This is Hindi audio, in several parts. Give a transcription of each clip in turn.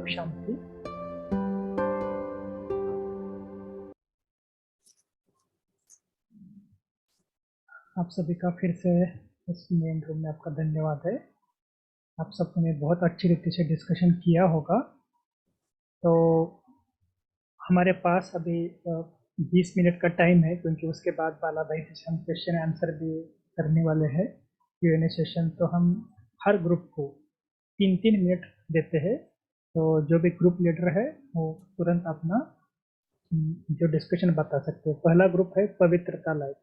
शांति। आप सभी का फिर से इस मेन रूम में आपका धन्यवाद है। आप सबने बहुत अच्छी रीति से डिस्कशन किया होगा। तो हमारे पास अभी 20 मिनट का टाइम है, क्योंकि उसके बाद बाला भाई से हम क्वेश्चन आंसर भी करने वाले हैं, Q&A सेशन। तो हम हर ग्रुप को 3-3 मिनट देते हैं। तो जो भी ग्रुप लीडर है वो तुरंत अपना जो डिस्कशन बता सकते हैं। पहला ग्रुप है पवित्रता लाइफ।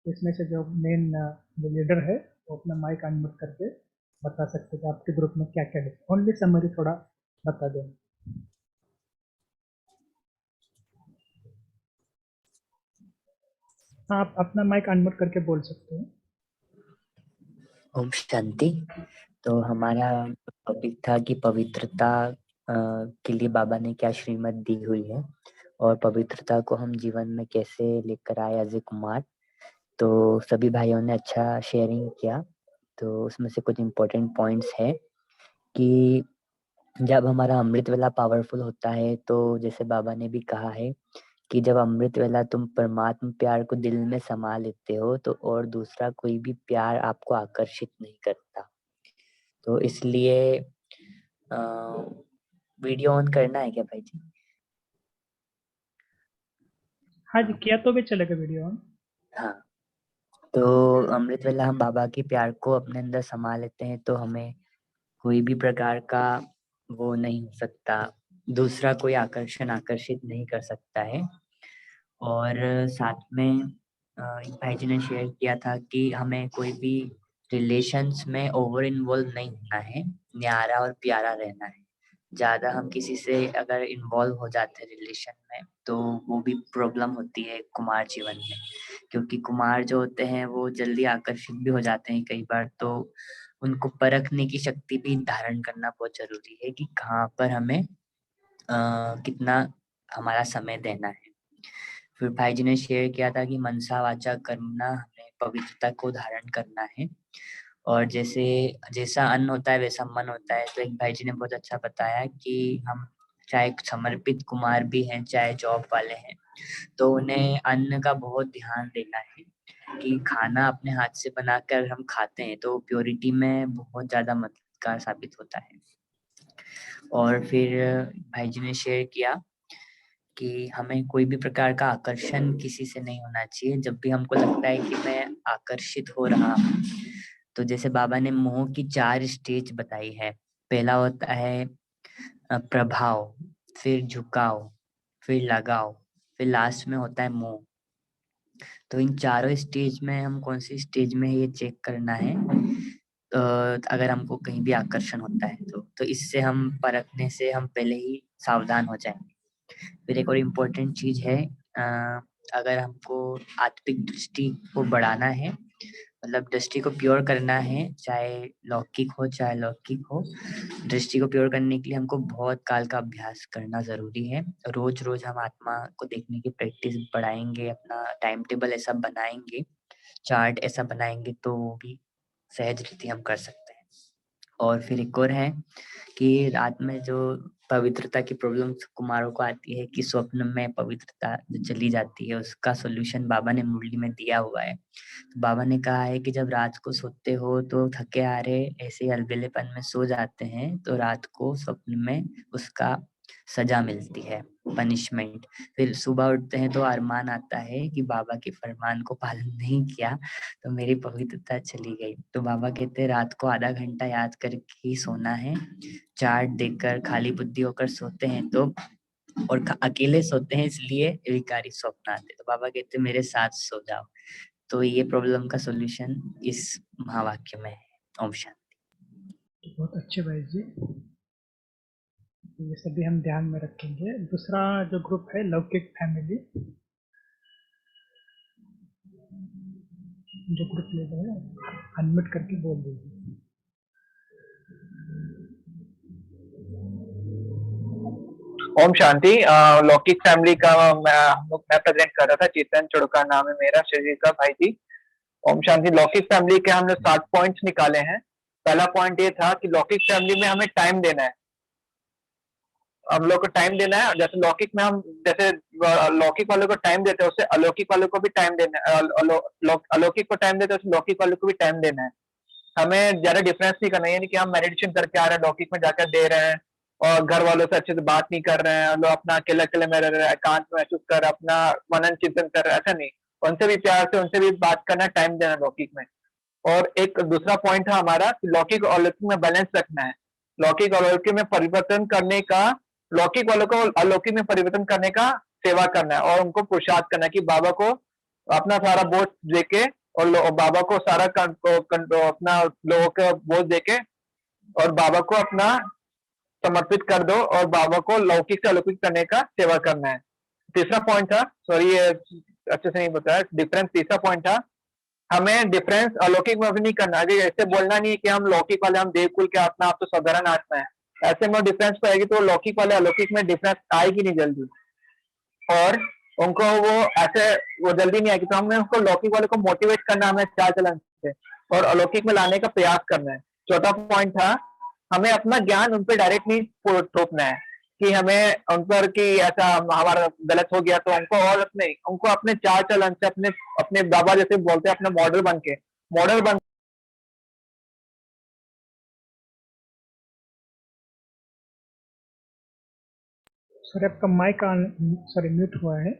इसमें से जो मेन जो लीडर है वो अपना माइक अनम्यूट करके बता सकते हैं कि आपके ग्रुप में क्या क्या है। ओनली समरी थोड़ा बता दें। हाँ, आप अपना माइक अनम्यूट करके बोल सकते हैं। ओम शांति। तो हमारा टॉपिक था कि पवित्रता के लिए बाबा ने क्या श्रीमत दी हुई है और पवित्रता को हम जीवन में कैसे लेकर आए एज ए कुमार। तो सभी भाइयों ने अच्छा शेयरिंग किया। तो उसमें से कुछ इम्पोर्टेंट पॉइंट्स है कि जब हमारा अमृत वेला पावरफुल होता है, तो जैसे बाबा ने भी कहा है कि जब अमृत वेला तुम परमात्मा प्यार को दिल में समा लेते हो तो और दूसरा कोई भी प्यार आपको आकर्षित नहीं करता। तो इसलिए वीडियो ऑन करना है क्या भाई जी? हाँ जी, किया तो भी चलेगा वीडियो ऑन। हाँ। तो अमृत वेला हम बाबा के प्यार को अपने अंदर समा लेते हैं तो हमें कोई भी प्रकार का वो नहीं हो सकता, दूसरा कोई आकर्षित नहीं कर सकता है। और साथ में एक भाई जी ने शेयर किया था कि हमें कोई भी रिलेशंस में ओवर इन्वॉल्व नहीं होना है, न्यारा और प्यारा रहना है। ज्यादा हम किसी से अगर इन्वॉल्व हो जाते हैं रिलेशन में तो वो भी प्रॉब्लम होती है कुमार जीवन में, क्योंकि कुमार जो होते हैं वो जल्दी आकर्षित भी हो जाते हैं कई बार। तो उनको परखने की शक्ति भी धारण करना बहुत जरूरी है कि कहाँ पर हमें कितना हमारा समय देना है। फिर भाई जी ने शेयर किया था कि मनसा वाचा कर्मणा हमें पवित्रता को धारण करना है, और जैसे जैसा अन्न होता है वैसा मन होता है। तो एक भाई जी ने बहुत अच्छा बताया कि हम चाहे समर्पित कुमार भी हैं चाहे जॉब वाले हैं, तो उन्हें अन्न का बहुत ध्यान देना है कि खाना अपने हाथ से बनाकर हम खाते हैं तो प्योरिटी में बहुत ज्यादा मददगार साबित होता है। और फिर भाई जी ने शेयर किया कि हमें कोई भी प्रकार का आकर्षण किसी से नहीं होना चाहिए। जब भी हमको लगता है कि मैं आकर्षित हो रहा हूँ, तो जैसे बाबा ने मोह की 4 स्टेज बताई है। पहला होता है प्रभाव, फिर झुकाव, फिर लगाव, फिर लास्ट में होता है मोह। तो इन चारों स्टेज में हम कौन सी स्टेज में है ये चेक करना है। अगर हमको कहीं भी आकर्षण होता है तो इससे हम परखने से हम पहले ही सावधान हो जाएंगे। फिर एक और इम्पोर्टेंट चीज है, अगर हमको आत्मिक दृष्टि को बढ़ाना है, मतलब दृष्टि को प्योर करना है, चाहे लौकिक हो चाहे लौकिक हो, दृष्टि को प्योर करने के लिए हमको बहुत काल का अभ्यास करना जरूरी है। रोज रोज हम आत्मा को देखने की प्रैक्टिस बढ़ाएंगे, अपना टाइम टेबल ऐसा बनाएंगे, चार्ट ऐसा बनाएंगे तो वो भी सहज रीति हम कर सकते हैं। और फिर एक और है कि रात में जो पवित्रता की प्रॉब्लम कुमारों को आती है कि स्वप्न में पवित्रता जो चली जाती है, उसका सॉल्यूशन बाबा ने मुरली में दिया हुआ है। तो बाबा ने कहा है कि जब रात को सोते हो तो थके हारे ऐसे अलबेलेपन में सो जाते हैं तो रात को स्वप्न में उसका सजा मिलती है, पनिशमेंट। फिर सुबह उठते हैं तो अरमान आता है कि बाबा के फरमान को पालन नहीं किया तो मेरी पवित्रता चली गई। तो बाबा कहते हैं रात को आधा घंटा याद करके ही सोना है। चार्ट देखकर खाली बुद्धि होकर सोते हैं तो, और अकेले सोते हैं इसलिए विकारी स्वप्न आते। तो बाबा कहते मेरे साथ सो जाओ। तो ये प्रॉब्लम का सॉल्यूशन इस महावाक्य में है। ओम शांति। बहुत अच्छे भाई जी, ये सभी हम ध्यान में रखेंगे। दूसरा जो ग्रुप है लौकिक फैमिली, जो ग्रुप लीडर है अनम्यूट करके बोल दीजिए। ओम शांति। लौकिक फैमिली का मैं प्रेजेंट कर रहा था। चेतन चुड़का नाम है मेरा, शरीर का भाई जी। ओम शांति। लौकिक फैमिली के हमने 7 पॉइंट्स निकाले हैं। पहला पॉइंट ये था कि लौकिक फैमिली में हमें टाइम देना है। हम लोग को टाइम देना है। जैसे लौकिक में हम जैसे लौकिक वालों को टाइम देते हैं, उससे अलौकिक वालों को भी टाइम देना है। अलौकिक को टाइम देते हैं, उससे लौकिक वालों को भी टाइम देना है। हमें ज्यादा डिफरेंस नहीं करना है, यानी कि हम मेडिटेशन करके आ रहे हैं, लौकिक में जाकर दे रहे हैं और घर वालों से अच्छे से बात नहीं कर रहे हैं, लोग अपना अकेले अकेले में रह रहे हैं, एकांत महसूस कर अपना मनन चिंतन कर रहे हैं, ऐसा नहीं। उनसे भी प्यार से उनसे भी बात करना, टाइम देना लौकिक में। और एक दूसरा पॉइंट है हमारा कि लौकिक और अलौकिक में बैलेंस रखना है। लौकिक और अलौकिक में परिवर्तन करने का, लौकिक वालों को अलौकिक में परिवर्तन करने का सेवा करना है और उनको पुरुषार्थ करना है कि बाबा को अपना सारा बोझ देके और बाबा को सारा अपना लोगों का बोझ देके और बाबा को अपना समर्पित कर दो और बाबा को लौकिक से अलौकिक करने का सेवा करना है। तीसरा पॉइंट था, सॉरी ये अच्छे से नहीं बताया, डिफरेंस तीसरा पॉइंट था, हमें डिफरेंस अलौकिक में भी नहीं करना। अगर ऐसे बोलना नहीं है कि हम लौकिक वाले हम देवकुल के आत्मा, आप तो साधारण आत्मा है, ऐसे में डिफरेंस पाएगी तो लौकिक वाले अलौकिक में डिफरेंस आएगी नहीं जल्दी, और उनको वो ऐसे वो जल्दी नहीं आएगी। तो हमें उसको लौकिक वाले को मोटिवेट करना, हमें चाल चलन से और अलौकिक में लाने का प्रयास करना है। चौथा पॉइंट था, हमें अपना ज्ञान उन पर डायरेक्ट नहीं थोपना है कि हमें उन पर कि ऐसा हमारा गलत हो गया तो उनको, और नहीं, उनको अपने चाल चलन से अपने अपने बाबा जैसे बोलते हैं अपने मॉडल बन सर आपका माइक ऑन, सॉरी म्यूट हुआ है।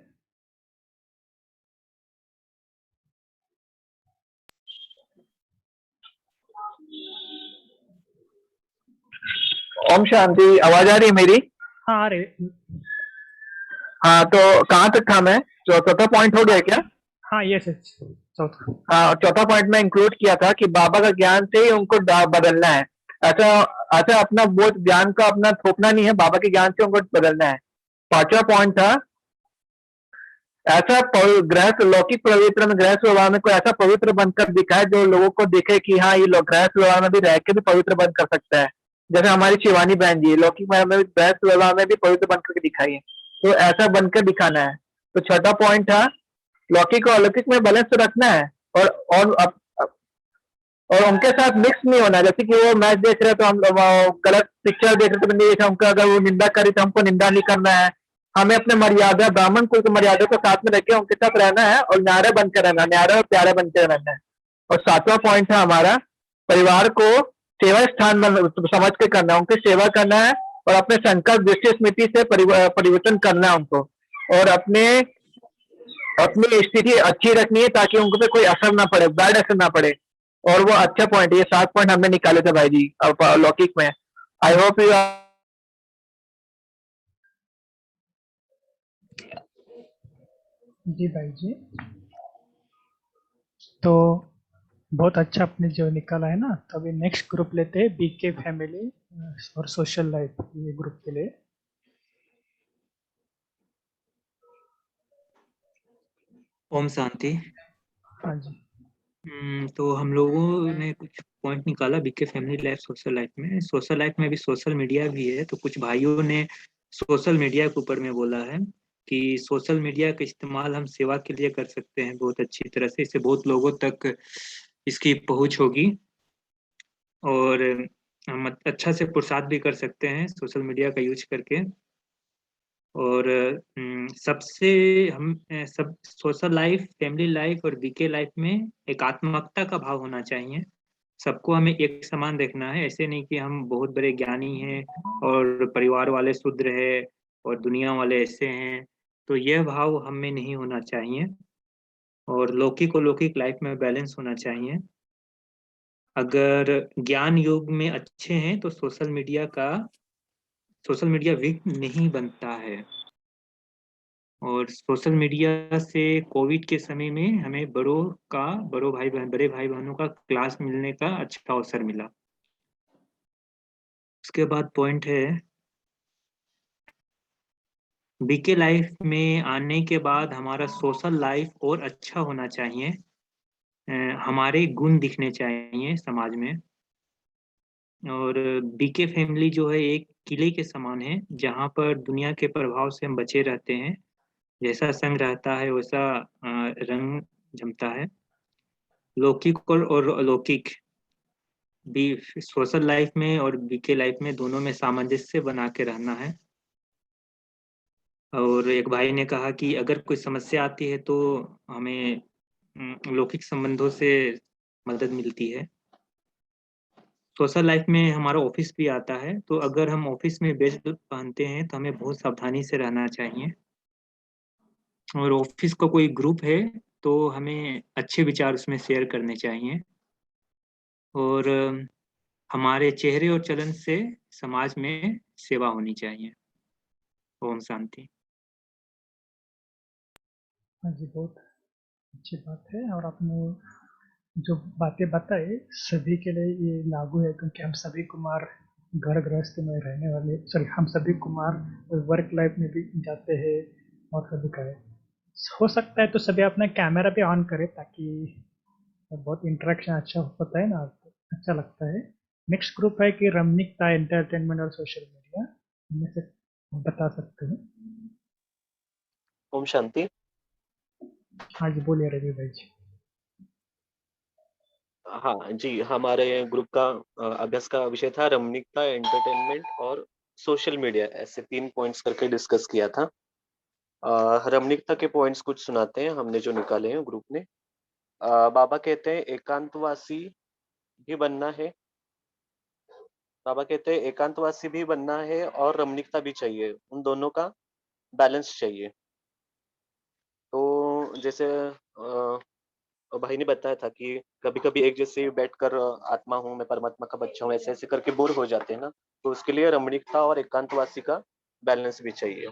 ओम शांति। आवाज आ रही है मेरी? हाँ आ रहे। हाँ, तो कहाँ तक था मैं? चौथा पॉइंट हो गया क्या? हाँ यस यस, चौथा। हाँ, चौथा पॉइंट में इंक्लूड किया था कि बाबा का ज्ञान से ही उनको बदलना है। ऐसा ऐसा अपना वो ज्ञान का अपना थोपना नहीं है, बाबा के ज्ञान से उनको बदलना है। पांचवा पॉइंट था, ऐसा गृहस्थ लौकिक पवित्र में गृहस्थ व्यवहार में कोई ऐसा पवित्र बनकर दिखाए जो लोगों को दिखे कि हाँ ये लोग गृहस्थ व्यवहार में भी रह के भी पवित्र बन कर सकता है। जैसे हमारी शिवानी बहन जी लौकिक में गृहस्थ व्यवहार में भी पवित्र बनकर दिखाई है, तो ऐसा बनकर दिखाना है। तो छठा पॉइंट था, लौकिक और अलौकिक में बैलेंस तो रखना है और उनके साथ मिक्स नहीं होना। जैसे कि वो मैच देख रहे तो हम गलत पिक्चर देख रहे तो नहीं देखा, उनका अगर वो निंदा करे तो हमको निंदा नहीं करना है। हमें अपने मर्यादा ब्राह्मण कुल की मर्यादा को साथ में रख के उनके साथ रहना है और न्यारे बनकर रहना, न्यारे और प्यारे बनकर रहना है। और सातवां पॉइंट है हमारा, परिवार को सेवा स्थान समझ के करना है, उनकी सेवा करना है और अपने संकल्प दृष्टि स्मृति से परिवर्तन करना है उनको, और अपनी स्थिति अच्छी रखनी है ताकि उनको पे कोई असर ना पड़े, बैड असर ना पड़े। और वो अच्छा पॉइंट, ये 7 पॉइंट हमने निकाले थे भाई जी लौकिक में। आई होप यू जी भाई जी, तो बहुत अच्छा आपने जो निकाला है ना। तो अभी नेक्स्ट ग्रुप लेते हैं, बीके फैमिली और सोशल लाइफ, ये ग्रुप के लिए। ओम शांति। हाँ जी। तो हम लोगों ने कुछ पॉइंट निकाला BK family life social life में। सोशल लाइफ में भी सोशल मीडिया भी है, तो कुछ भाइयों ने सोशल मीडिया के ऊपर में बोला है कि सोशल मीडिया का इस्तेमाल हम सेवा के लिए कर सकते हैं बहुत अच्छी तरह से, इससे बहुत लोगों तक इसकी पहुंच होगी और हम अच्छा से पुरुषार्थ भी कर सकते हैं सोशल मीडिया का यूज करके। और सबसे हम सब सोशल लाइफ, फैमिली लाइफ और बीके लाइफ में एकात्मकता का भाव होना चाहिए। सबको हमें एक समान देखना है, ऐसे नहीं कि हम बहुत बड़े ज्ञानी हैं और परिवार वाले शूद्र है और दुनिया वाले ऐसे हैं, तो यह भाव हमें नहीं होना चाहिए। और लौकिक और लौकिक लाइफ में बैलेंस होना चाहिए। अगर ज्ञान योग में अच्छे हैं तो सोशल मीडिया वीक नहीं बनता है। और सोशल मीडिया से कोविड के समय में हमें बड़े भाई बहनों का क्लास मिलने का अच्छा अवसर मिला। उसके बाद पॉइंट है, बीके लाइफ में आने के बाद हमारा सोशल लाइफ और अच्छा होना चाहिए। हमारे गुण दिखने चाहिए समाज में। और बीके फैमिली जो है एक किले के समान है जहाँ पर दुनिया के प्रभाव से हम बचे रहते हैं। जैसा संग रहता है वैसा रंग जमता है। लौकिक और अलौकिक भी सोशल लाइफ में और बीके लाइफ में दोनों में सामंजस्य बना के रहना है। और एक भाई ने कहा कि अगर कोई समस्या आती है तो हमें लौकिक संबंधों से मदद मिलती है। सोशल लाइफ में हमारा ऑफिस भी आता है, तो अगर हम ऑफिस में बेल्ट पहनते हैं तो हमें बहुत सावधानी से रहना चाहिए। और ऑफिस का कोई ग्रुप है तो हमें अच्छे विचार उसमें शेयर करने चाहिए। और हमारे चेहरे और चलन से समाज में सेवा होनी चाहिए। ओम शांति। हाँ जी, बहुत अच्छी बात है। और आपने जो बातें बताई सभी के लिए ये लागू है, क्योंकि हम सभी कुमार घर गृहस्थ में रहने वाले, सॉरी, हम सभी कुमार वर्क लाइफ में भी जाते हैं और सभी का है। हो सकता है तो सभी अपना कैमरा भी ऑन करें, ताकि बहुत इंटरेक्शन अच्छा होता है ना, तो अच्छा लगता है। नेक्स्ट ग्रुप है कि रमणीकता, एंटरटेनमेंट और सोशल मीडिया, इनमें से बता सकते हैं। ओम शांति। हाँ जी, बोलिए रवि भाई जी। हाँ जी, हमारे ग्रुप का अभ्यास का विषय था रमणीकता, एंटरटेनमेंट और सोशल मीडिया, ऐसे 3 पॉइंट्स करके डिस्कस किया था। रमणीकता के पॉइंट्स कुछ सुनाते हैं हमने जो निकाले हैं ग्रुप ने। बाबा कहते हैं एकांतवासी भी बनना है। बाबा कहते हैं एकांतवासी भी बनना है और रमणीकता भी चाहिए, उन दोनों का बैलेंस चाहिए। तो जैसे भाई ने बताया था कि कभी-कभी एक जैसे बैठकर आत्मा हूँ, मैं परमात्मा का बच्चा हूँ, ऐसे-ऐसे करके बोर हो जाते हैं ना, तो उसके लिए रमणीकता और एकांतवासी का बैलेंस भी चाहिए।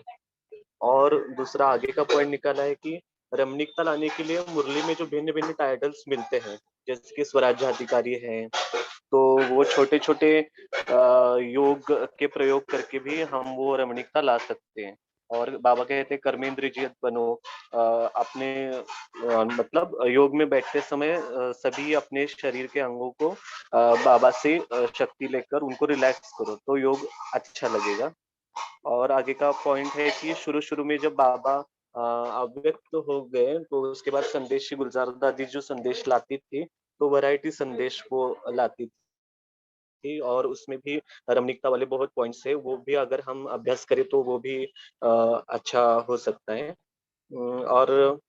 और दूसरा आगे का पॉइंट निकाला है कि रमणीकता लाने के लिए मुरली में जो भिन्न-भिन्न टाइटल्स मिलते हैं, जैसे कि स्वराज्याधिकारी हैं, तो वो छोटे-छोटे योग के प्रयोग करके भी हम वो रमणीकता ला सकते हैं। और बाबा कहते हैं कर्मेंद्रियजित बनो, अपने मतलब योग में बैठते समय सभी अपने शरीर के अंगों को बाबा से शक्ति लेकर उनको रिलैक्स करो, तो योग अच्छा लगेगा। और आगे का पॉइंट है कि शुरू-शुरू में जब बाबा अव्यक्त हो गए, तो उसके बाद संदेश श्री गुलजार दादी जो संदेश लाती थी, तो वैरायटी संदेश वो लाती थी और उसमें भी रमणीकता वाले बहुत पॉइंट्स है, वो भी अगर हम अभ्यास करें तो वो भी अच्छा हो सकता है। और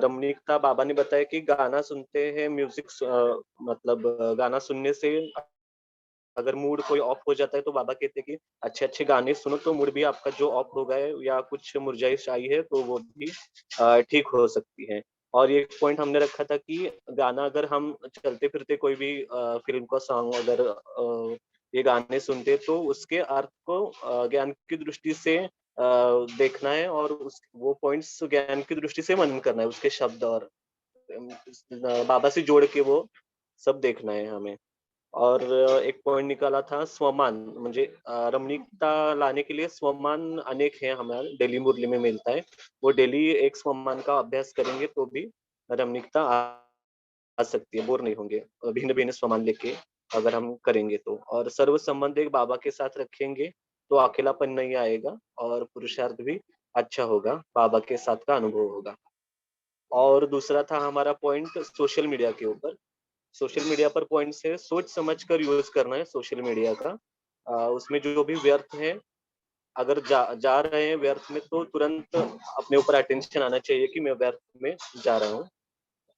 रमणीकता बाबा ने बताया कि गाना सुनते हैं, म्यूज़िक मतलब गाना सुनने से अगर मूड कोई ऑफ हो जाता है तो बाबा कहते हैं कि अच्छे-अच्छे गाने सुनो तो मूड भी आपका जो ऑफ हो गया है या कुछ मुरझाइश आई है तो वो भी ठीक हो सकती है। और ये एक पॉइंट हमने रखा था कि गाना अगर हम चलते-फिरते कोई भी फ़िल्म का सॉन्ग अगर ये गाने सुनते तो उसके अर्थ को ज्ञान की दृष्टि से देखना है और उस वो पॉइंट्स ज्ञान की दृष्टि से मनन करना है, उसके शब्द और बाबा से जोड़ के वो सब देखना है हमें। और एक पॉइंट निकाला था स्वमान, म्हणजे रमणीकता लाने के लिए स्वमान अनेक हैं हमारे डेली मुरली में मिलता है। वो डेली एक स्वमान का अभ्यास करेंगे तो भी रमणीकता आ सकती है, बोर नहीं होंगे। भिन्न-भिन्न स्वमान लेके अगर हम करेंगे तो। और सर्व संबंध एक बाबा के साथ रखेंगे तो अकेलापन नहीं आएगा और पुरुषार्थ भी अच्छा होगा, बाबा के साथ का अनुभव होगा। और दूसरा था हमारा पॉइंट सोशल मीडिया के ऊपर। सोशल मीडिया पर पॉइंट्स है सोच समझ कर यूज करना है सोशल मीडिया का। उसमें जो भी व्यर्थ है अगर जा जा रहे हैं व्यर्थ में तो तुरंत अपने ऊपर अटेंशन आना चाहिए कि मैं व्यर्थ में जा रहा हूँ।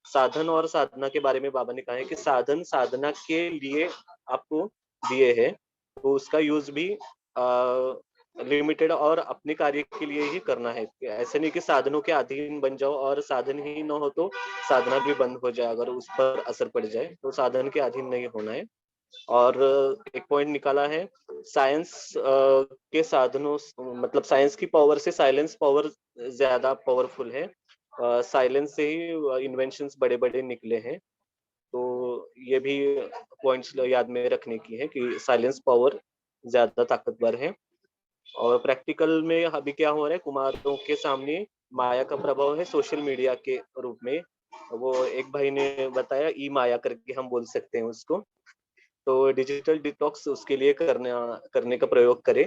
साधन और साधना के बारे में बाबा ने कहा है कि साधन साधना के लिए आपको दिए हैं, तो उसका यूज भी लिमिटेड और अपने कार्य के लिए ही करना है। ऐसे नहीं कि साधनों के अधीन बन जाओ और साधन ही ना हो तो साधना भी बंद हो जाए, अगर उस पर असर पड़ जाए तो साधन के अधीन नहीं होना है। और एक पॉइंट निकाला है साइंस के साधनों मतलब साइंस की पावर से साइलेंस पावर ज्यादा पावरफुल है। साइलेंस से ही इन्वेंशंस बड़े-बड़े निकले हैं। तो ये भी पॉइंट्स याद में रखने की है कि साइलेंस पावर ज़्यादा ताकतवर है। और प्रैक्टिकल में अभी क्या हो रहा है कुमारों के सामने माया का प्रभाव है सोशल मीडिया के रूप में। वो एक भाई ने बताया ई माया करके हम बोल सकते हैं उसको। तो डिजिटल डिटॉक्स उसके लिए करने का प्रयोग करें।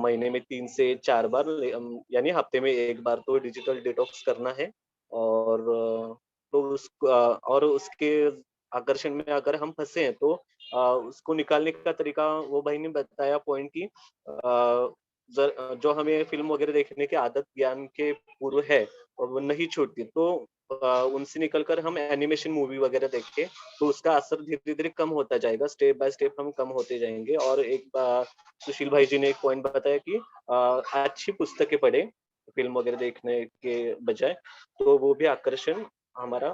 महीने में 3 से 4 बार यानी हफ्ते में 1 बार तो डिजिटल डिटॉक्स करना है। और तो और उसके आकर्षण में अगर हम फँसे हैं तो उसको निकालने का तरीका वो भाई ने बताया पॉइंट कि जो हमें फिल्म वगैरह देखने की आदत ज्ञान के पूर्व है और वो नहीं छूटती, तो उनसे निकलकर हम एनिमेशन मूवी वगैरह देखें, तो उसका असर धीरे-धीरे कम होता जाएगा, स्टेप बाय स्टेप हम कम होते जाएँगे। और एक सुशील भाई जी ने एक पॉइंट बताया कि अच्छी पुस्तकें पढ़ें, फ़िल्म वगैरह देखने के बजाय, तो वो भी आकर्षण हमारा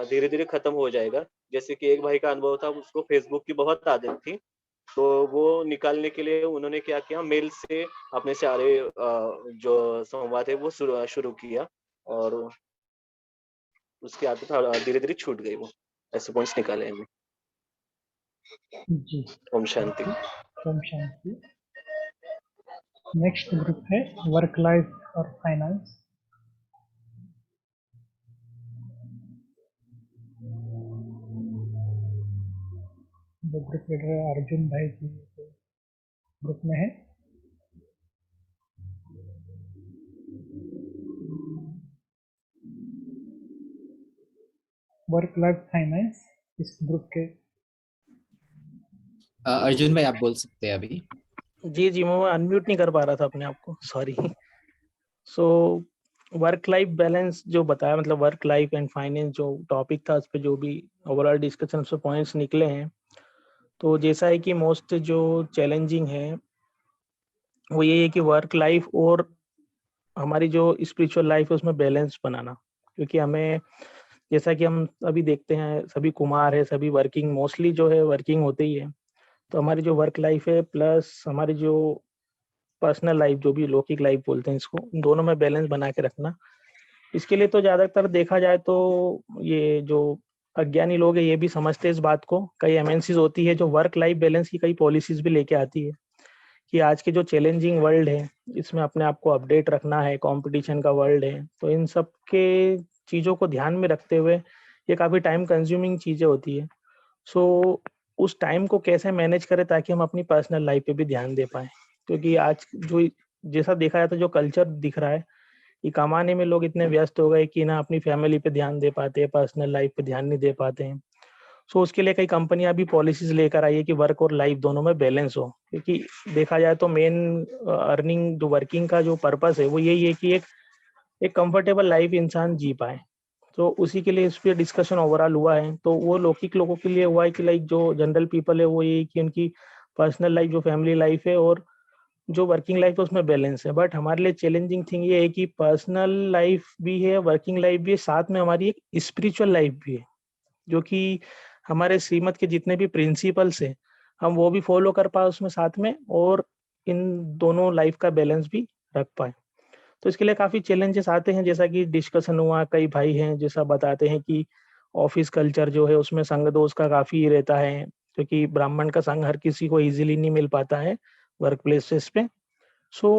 धीरे-धीरे खत्म हो जाएगा। जैसे कि एक भाई का अनुभव था, उसको फ़ेसबुक की बहुत आदत थी, तो वो निकालने के लिए उन्होंने क्या किया, मेल से अपने सारे जो संवाद है वो शुरू किया, और उसकी आदत धीरे-धीरे छूट गई वो। ऐसे पॉइंट्स निकाले हमने। जी, ओम शांति। ओम शांति। नेक्स्ट ग्रुप है वर्क लाइफ और फाइनेंस। जो ग्रुप लीडर है अर्जुन भाई जी ग्रुप में है। वर्क लाइफ फाइनेंस इस ग्रुप के अर्जुन भाई आप बोल सकते हैं अभी। जी मैं अनम्यूट नहीं कर पा रहा था अपने आप को, sorry. So work life balance जो बताया, मतलब वर्क लाइफ एंड फाइनेंस जो टॉपिक था, उस पर जो भी ओवरऑल डिस्कशन से पॉइंट्स निकले हैं, तो जैसा है कि मोस्ट जो चैलेंजिंग है वो ये है कि वर्क लाइफ और हमारी जो स्पिरिचुअल लाइफ है उसमें बैलेंस बनाना। क्योंकि हमें, जैसा कि हम अभी देखते हैं, सभी कुमार है, सभी वर्किंग, मोस्टली जो है वर्किंग होते ही है, तो हमारी जो वर्क लाइफ है प्लस हमारी जो पर्सनल लाइफ, जो भी लौकिक लाइफ बोलते हैं इसको, इन दोनों में बैलेंस बना के रखना। इसके लिए तो ज्यादातर देखा जाए तो ये जो अज्ञानी लोग हैं ये भी समझते हैं इस बात को। कई एमएनसीज होती है जो वर्क लाइफ बैलेंस की कई पॉलिसीज भी लेके आती है कि आज के जो चैलेंजिंग वर्ल्ड है इसमें अपने आप को अपडेट रखना है, कंपटीशन का वर्ल्ड है, तो इन सब के चीज़ों को ध्यान में रखते हुए ये काफ़ी टाइम कंज्यूमिंग चीज़ें होती है। सो उस टाइम को कैसे मैनेज करें ताकि हम अपनी पर्सनल लाइफ पे भी ध्यान दे पाएँ। क्योंकि आज जो जैसा देखा जाता है, जो कल्चर दिख रहा है कि कमाने में लोग इतने व्यस्त हो गए कि ना अपनी फैमिली पे ध्यान दे पाते हैं, पर्सनल लाइफ पे ध्यान नहीं दे पाते हैं। सो उसके लिए कई कंपनियां भी पॉलिसीज लेकर आई है कि वर्क और लाइफ दोनों में बैलेंस हो। क्योंकि देखा जाए तो मेन अर्निंग जो वर्किंग का जो पर्पस है वो यही है कि एक कंफर्टेबल लाइफ इंसान जी पाए। तो उसी के लिए इस पे डिस्कशन ओवरऑल हुआ है। तो वो लौकिक लोगों के लिए हुआ है कि लाइक जो जनरल पीपल है वो ये कि उनकी पर्सनल लाइफ, जो फैमिली लाइफ है और जो वर्किंग लाइफ है उसमें बैलेंस है। बट हमारे लिए चैलेंजिंग थिंग ये है कि पर्सनल लाइफ भी है, वर्किंग लाइफ भी है, साथ में हमारी एक स्पिरिचुअल लाइफ भी है, जो कि हमारे श्रीमत के जितने भी प्रिंसिपल्स है हम वो भी फॉलो कर पाए उसमें साथ में, और इन दोनों लाइफ का बैलेंस भी रख पाए। तो इसके लिए काफी चैलेंजेस आते हैं, जैसा कि डिस्कशन हुआ, कई भाई हैं जैसा बताते हैं कि ऑफिस कल्चर जो है उसमें संग दोष का काफी रहता है, क्योंकि ब्राह्मण का संग हर किसी को इजीली नहीं मिल पाता है वर्क प्लेसेस पे। सो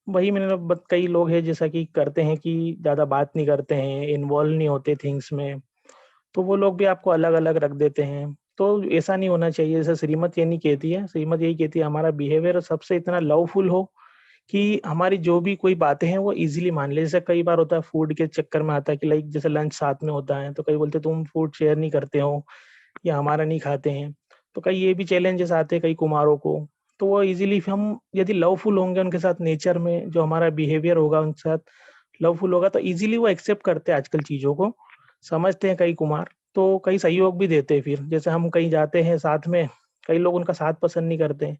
वही मैंने कई लोग हैं जैसा कि करते हैं कि ज्यादा बात नहीं करते हैं, इन्वॉल्व नहीं होते थिंग्स में, तो वो लोग भी आपको अलग अलग रख देते हैं। तो ऐसा नहीं होना चाहिए। जैसे श्रीमत ये नहीं कहती है, श्रीमत यही कहती है हमारा बिहेवियर सबसे इतना लवफुल हो कि हमारी जो भी कोई बातें हैं वो इजीली मान ले। जैसे कई बार होता है फूड के चक्कर में आता है कि लाइक जैसे लंच साथ में होता है तो कई बोलते तुम फूड शेयर नहीं करते हो या हमारा नहीं खाते हैं, तो कई ये भी चैलेंजेस आते हैं कई कुमारों को। तो वो इजीली हम यदि लवफुल होंगे उनके साथ, नेचर में जो हमारा बिहेवियर होगा उनके साथ लवफुल होगा, तो इजीली वो एक्सेप्ट करते हैं आजकल चीजों को, समझते हैं कई कुमार, तो कई सहयोग भी देते हैं। फिर जैसे हम कहीं जाते हैं साथ में, कई लोग उनका साथ पसंद नहीं करते हैं,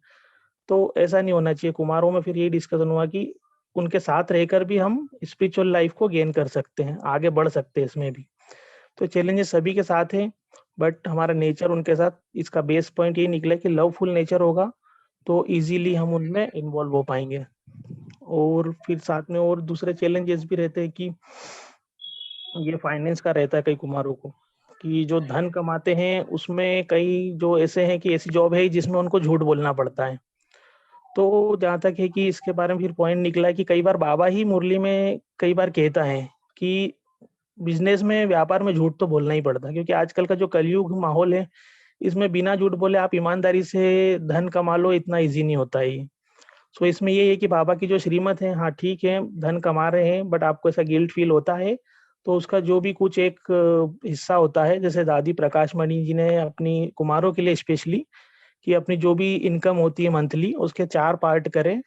तो ऐसा नहीं होना चाहिए। कुमारों में फिर यही डिस्कशन हुआ कि उनके साथ रहकर भी हम स्पिरिचुअल लाइफ को गेन कर सकते हैं, आगे बढ़ सकते हैं इसमें भी। तो चैलेंजेस सभी के साथ हैं, बट हमारा नेचर उनके साथ, इसका बेस पॉइंट ये निकला कि लवफुल नेचर होगा तो इजीली हम उनमें इन्वॉल्व हो पाएंगे। और फिर साथ में और दूसरे चैलेंजेस भी रहते हैं कि ये फाइनेंस का रहता है कई कुमारों को, कि जो धन कमाते हैं उसमें कई जो ऐसे हैं कि ऐसी जॉब है जिसमें उनको झूठ बोलना पड़ता है। तो जहाँ तक है कि इसके बारे में फिर पॉइंट निकला कि कई बार बाबा ही मुरली में कई बार कहता है कि बिजनेस में, व्यापार में झूठ तो बोलना ही पड़ता है, क्योंकि आजकल का जो कलयुग माहौल है इसमें बिना झूठ बोले आप ईमानदारी से धन कमा लो, इतना इजी नहीं होता है। सो इसमें ये है कि बाबा की जो श्रीमत है, हाँ ठीक है धन कमा रहे हैं बट आपको ऐसा गिल्ट फील होता है तो उसका जो भी कुछ एक हिस्सा होता है, जैसे दादी प्रकाश मणि जी ने अपनी कुमारों के लिए स्पेशली कि अपनी जो भी इनकम होती है मंथली उसके 4 पार्ट करें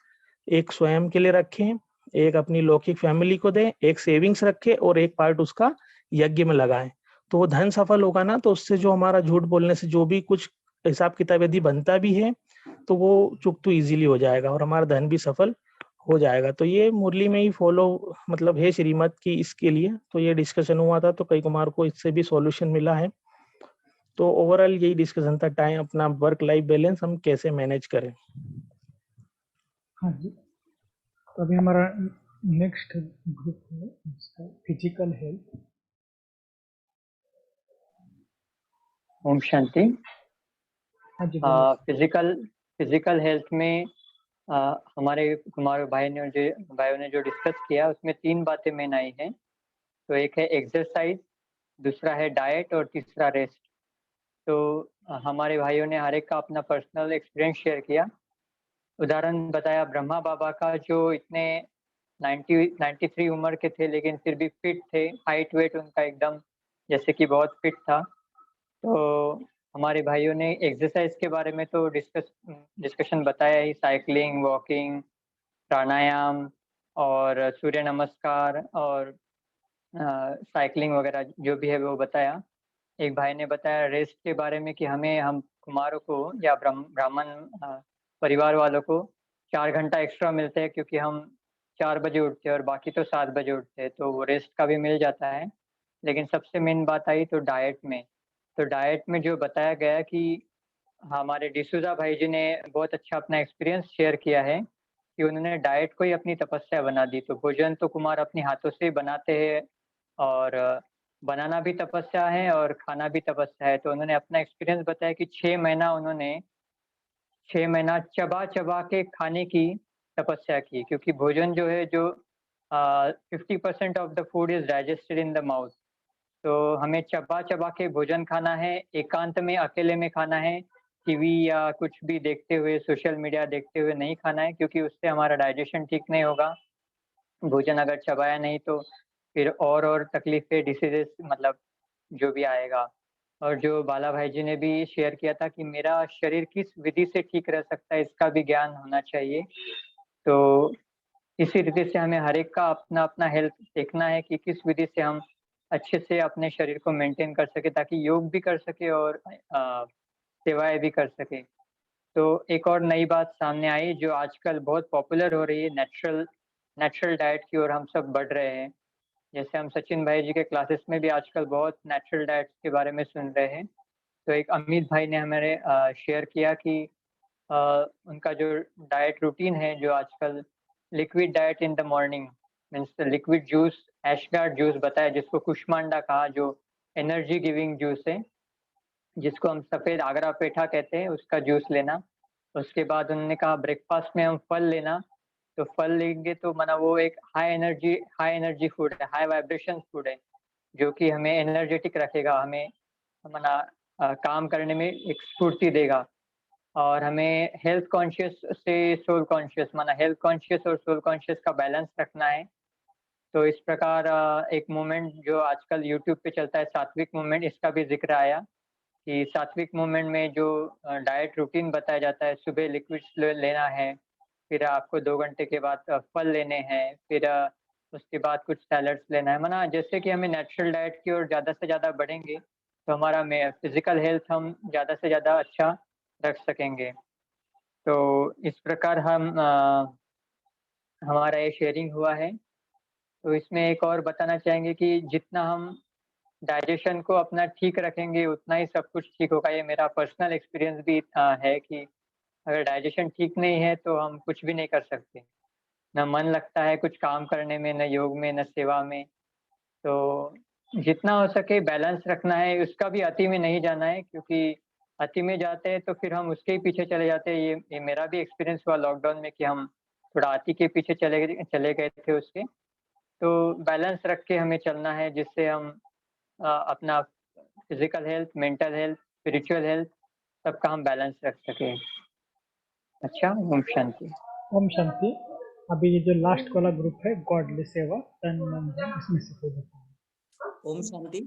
एक स्वयं के लिए रखें, एक अपनी लौकिक फैमिली को दें, एक सेविंग्स रखें और एक पार्ट उसका यज्ञ में लगाएं, तो वो धन सफल होगा ना, तो उससे जो हमारा झूठ बोलने से जो भी कुछ हिसाब किताब यदि बनता भी है तो वो चुक तो इजीली हो जाएगा और हमारा धन भी सफल हो जाएगा। तो ये मुरली में ही फॉलो मतलब है श्रीमत की इसके लिए, तो ये डिस्कशन हुआ था, तो कई कुमार को इससे भी सॉल्यूशन मिला है। तो ओवरऑल यही डिस्कशन था, टाइम अपना वर्क लाइफ बैलेंस हम कैसे मैनेज करें। हाँ जी, तो अभी हमारा नेक्स्ट ग्रुप है फिजिकल हेल्थ। ओम शांति। हाँ जी, बोलिए। फिजिकल हेल्थ में हमारे कुमार भाइयों ने जो डिस्कस किया उसमें 3 बातें मेन आई हैं। तो एक है एक्सरसाइज, दूसरा है डाइट और तीसरा रेस्ट। तो हमारे भाइयों ने हर एक का अपना पर्सनल एक्सपीरियंस शेयर किया। उदाहरण बताया ब्रह्मा बाबा का, जो इतने 93 उम्र के थे लेकिन फिर भी फिट थे, हाइट वेट उनका एकदम जैसे कि बहुत फिट था। तो हमारे भाइयों ने एक्सरसाइज के बारे में तो डिस्कशन बताया ही, साइकिलिंग, वॉकिंग, प्राणायाम और सूर्य नमस्कार और साइकिलिंग वगैरह जो भी है वो बताया। एक भाई ने बताया रेस्ट के बारे में कि हम कुमारों को या ब्राह्मण परिवार वालों को 4 घंटा एक्स्ट्रा मिलते हैं, क्योंकि हम 4 बजे उठते हैं और बाकी तो 7 बजे उठते हैं, तो वो रेस्ट का भी मिल जाता है। लेकिन सबसे मेन बात आई तो डाइट में। तो डाइट में जो बताया गया कि हमारे डिसूजा भाई जी ने बहुत अच्छा अपना एक्सपीरियंस शेयर किया है कि उन्होंने डाइट को ही अपनी तपस्या बना दी। तो भोजन तो कुमार अपने हाथों से बनाते हैं और बनाना भी तपस्या है और खाना भी तपस्या है। तो उन्होंने अपना एक्सपीरियंस बताया कि 6 महीना चबा के खाने की तपस्या की, क्योंकि भोजन जो है जो 50% of the food is digested in the mouth. तो हमें चबा के भोजन खाना है, एकांत में अकेले में खाना है, टीवी या कुछ भी देखते हुए, सोशल मीडिया देखते हुए नहीं खाना है, क्योंकि उससे हमारा डाइजेशन ठीक नहीं होगा। भोजन अगर चबाया नहीं तो फिर और तकलीफें, डिसीजेस मतलब जो भी आएगा। और जो बाला भाई जी ने भी शेयर किया था कि मेरा शरीर किस विधि से ठीक रह सकता है, इसका भी ज्ञान होना चाहिए। तो इसी रीति से हमें हर एक का अपना हेल्थ देखना है कि किस विधि से हम अच्छे से अपने शरीर को मेंटेन कर सके, ताकि योग भी कर सके और सेवाएं भी कर सके। तो एक और नई बात सामने आई जो आजकल बहुत पॉपुलर हो रही है, नेचुरल डाइट की ओर हम सब बढ़ रहे हैं। जैसे हम सचिन भाई जी के क्लासेस में भी आजकल बहुत नेचुरल डाइट के बारे में सुन रहे हैं। तो एक अमित भाई ने हमारे शेयर किया कि उनका जो डाइट रूटीन है, जो आजकल liquid diet in the morning means liquid juice, ash gourd juice बताया, जिसको कुष्मांडा कहा, जो एनर्जी गिविंग जूस है, जिसको हम सफ़ेद आगरा पेठा कहते हैं, उसका जूस लेना। उसके बाद उन्होंने कहा ब्रेकफास्ट में हम फल लेना। तो फल लेंगे तो माना वो एक हाई एनर्जी फूड है, हाई वाइब्रेशन फूड है, जो कि हमें एनर्जेटिक रखेगा, हमें माना काम करने में एक स्फूर्ति देगा। और हमें हेल्थ कॉन्शियस से सोल कॉन्शियस, माना हेल्थ कॉन्शियस और सोल कॉन्शियस का बैलेंस रखना है। तो इस प्रकार एक मूवमेंट जो आजकल यूट्यूब पे चलता है, सात्विक मूवमेंट, इसका भी जिक्र आया कि सात्विक मूवमेंट में जो डाइट रूटीन बताया जाता है, सुबह लिक्विड्स लेना है, फिर आपको 2 घंटे के बाद फल लेने हैं, फिर उसके बाद कुछ सैलड्स लेना है। माना जैसे कि हमें नेचुरल डाइट की ओर ज़्यादा से ज़्यादा बढ़ेंगे तो हमारा फिजिकल हेल्थ हम ज़्यादा से ज़्यादा अच्छा रख सकेंगे। तो इस प्रकार हमारा ये शेयरिंग हुआ है। तो इसमें एक और बताना चाहेंगे कि जितना हम डाइजेशन को अपना ठीक रखेंगे उतना ही सब कुछ ठीक होगा। ये मेरा पर्सनल एक्सपीरियंस भी है कि अगर डाइजेशन ठीक नहीं है तो हम कुछ भी नहीं कर सकते, न मन लगता है कुछ काम करने में, न योग में, न सेवा में। तो जितना हो सके बैलेंस रखना है, उसका भी अति में नहीं जाना है, क्योंकि अति में जाते हैं तो फिर हम उसके ही पीछे चले जाते हैं। ये मेरा भी एक्सपीरियंस हुआ लॉकडाउन में कि हम थोड़ा अति के पीछे चले गए थे उसके। तो बैलेंस रख के हमें चलना है, जिससे हम अपना physical health, mental health, spiritual health सबका हम बैलेंस रख सके। अच्छा, ओम शांति। ओम शांति। अभी ये जो लास्ट वाला ग्रुप है गॉडली सेवा, तन मन धन, इसमें से कोई बताओ। ओम शांति।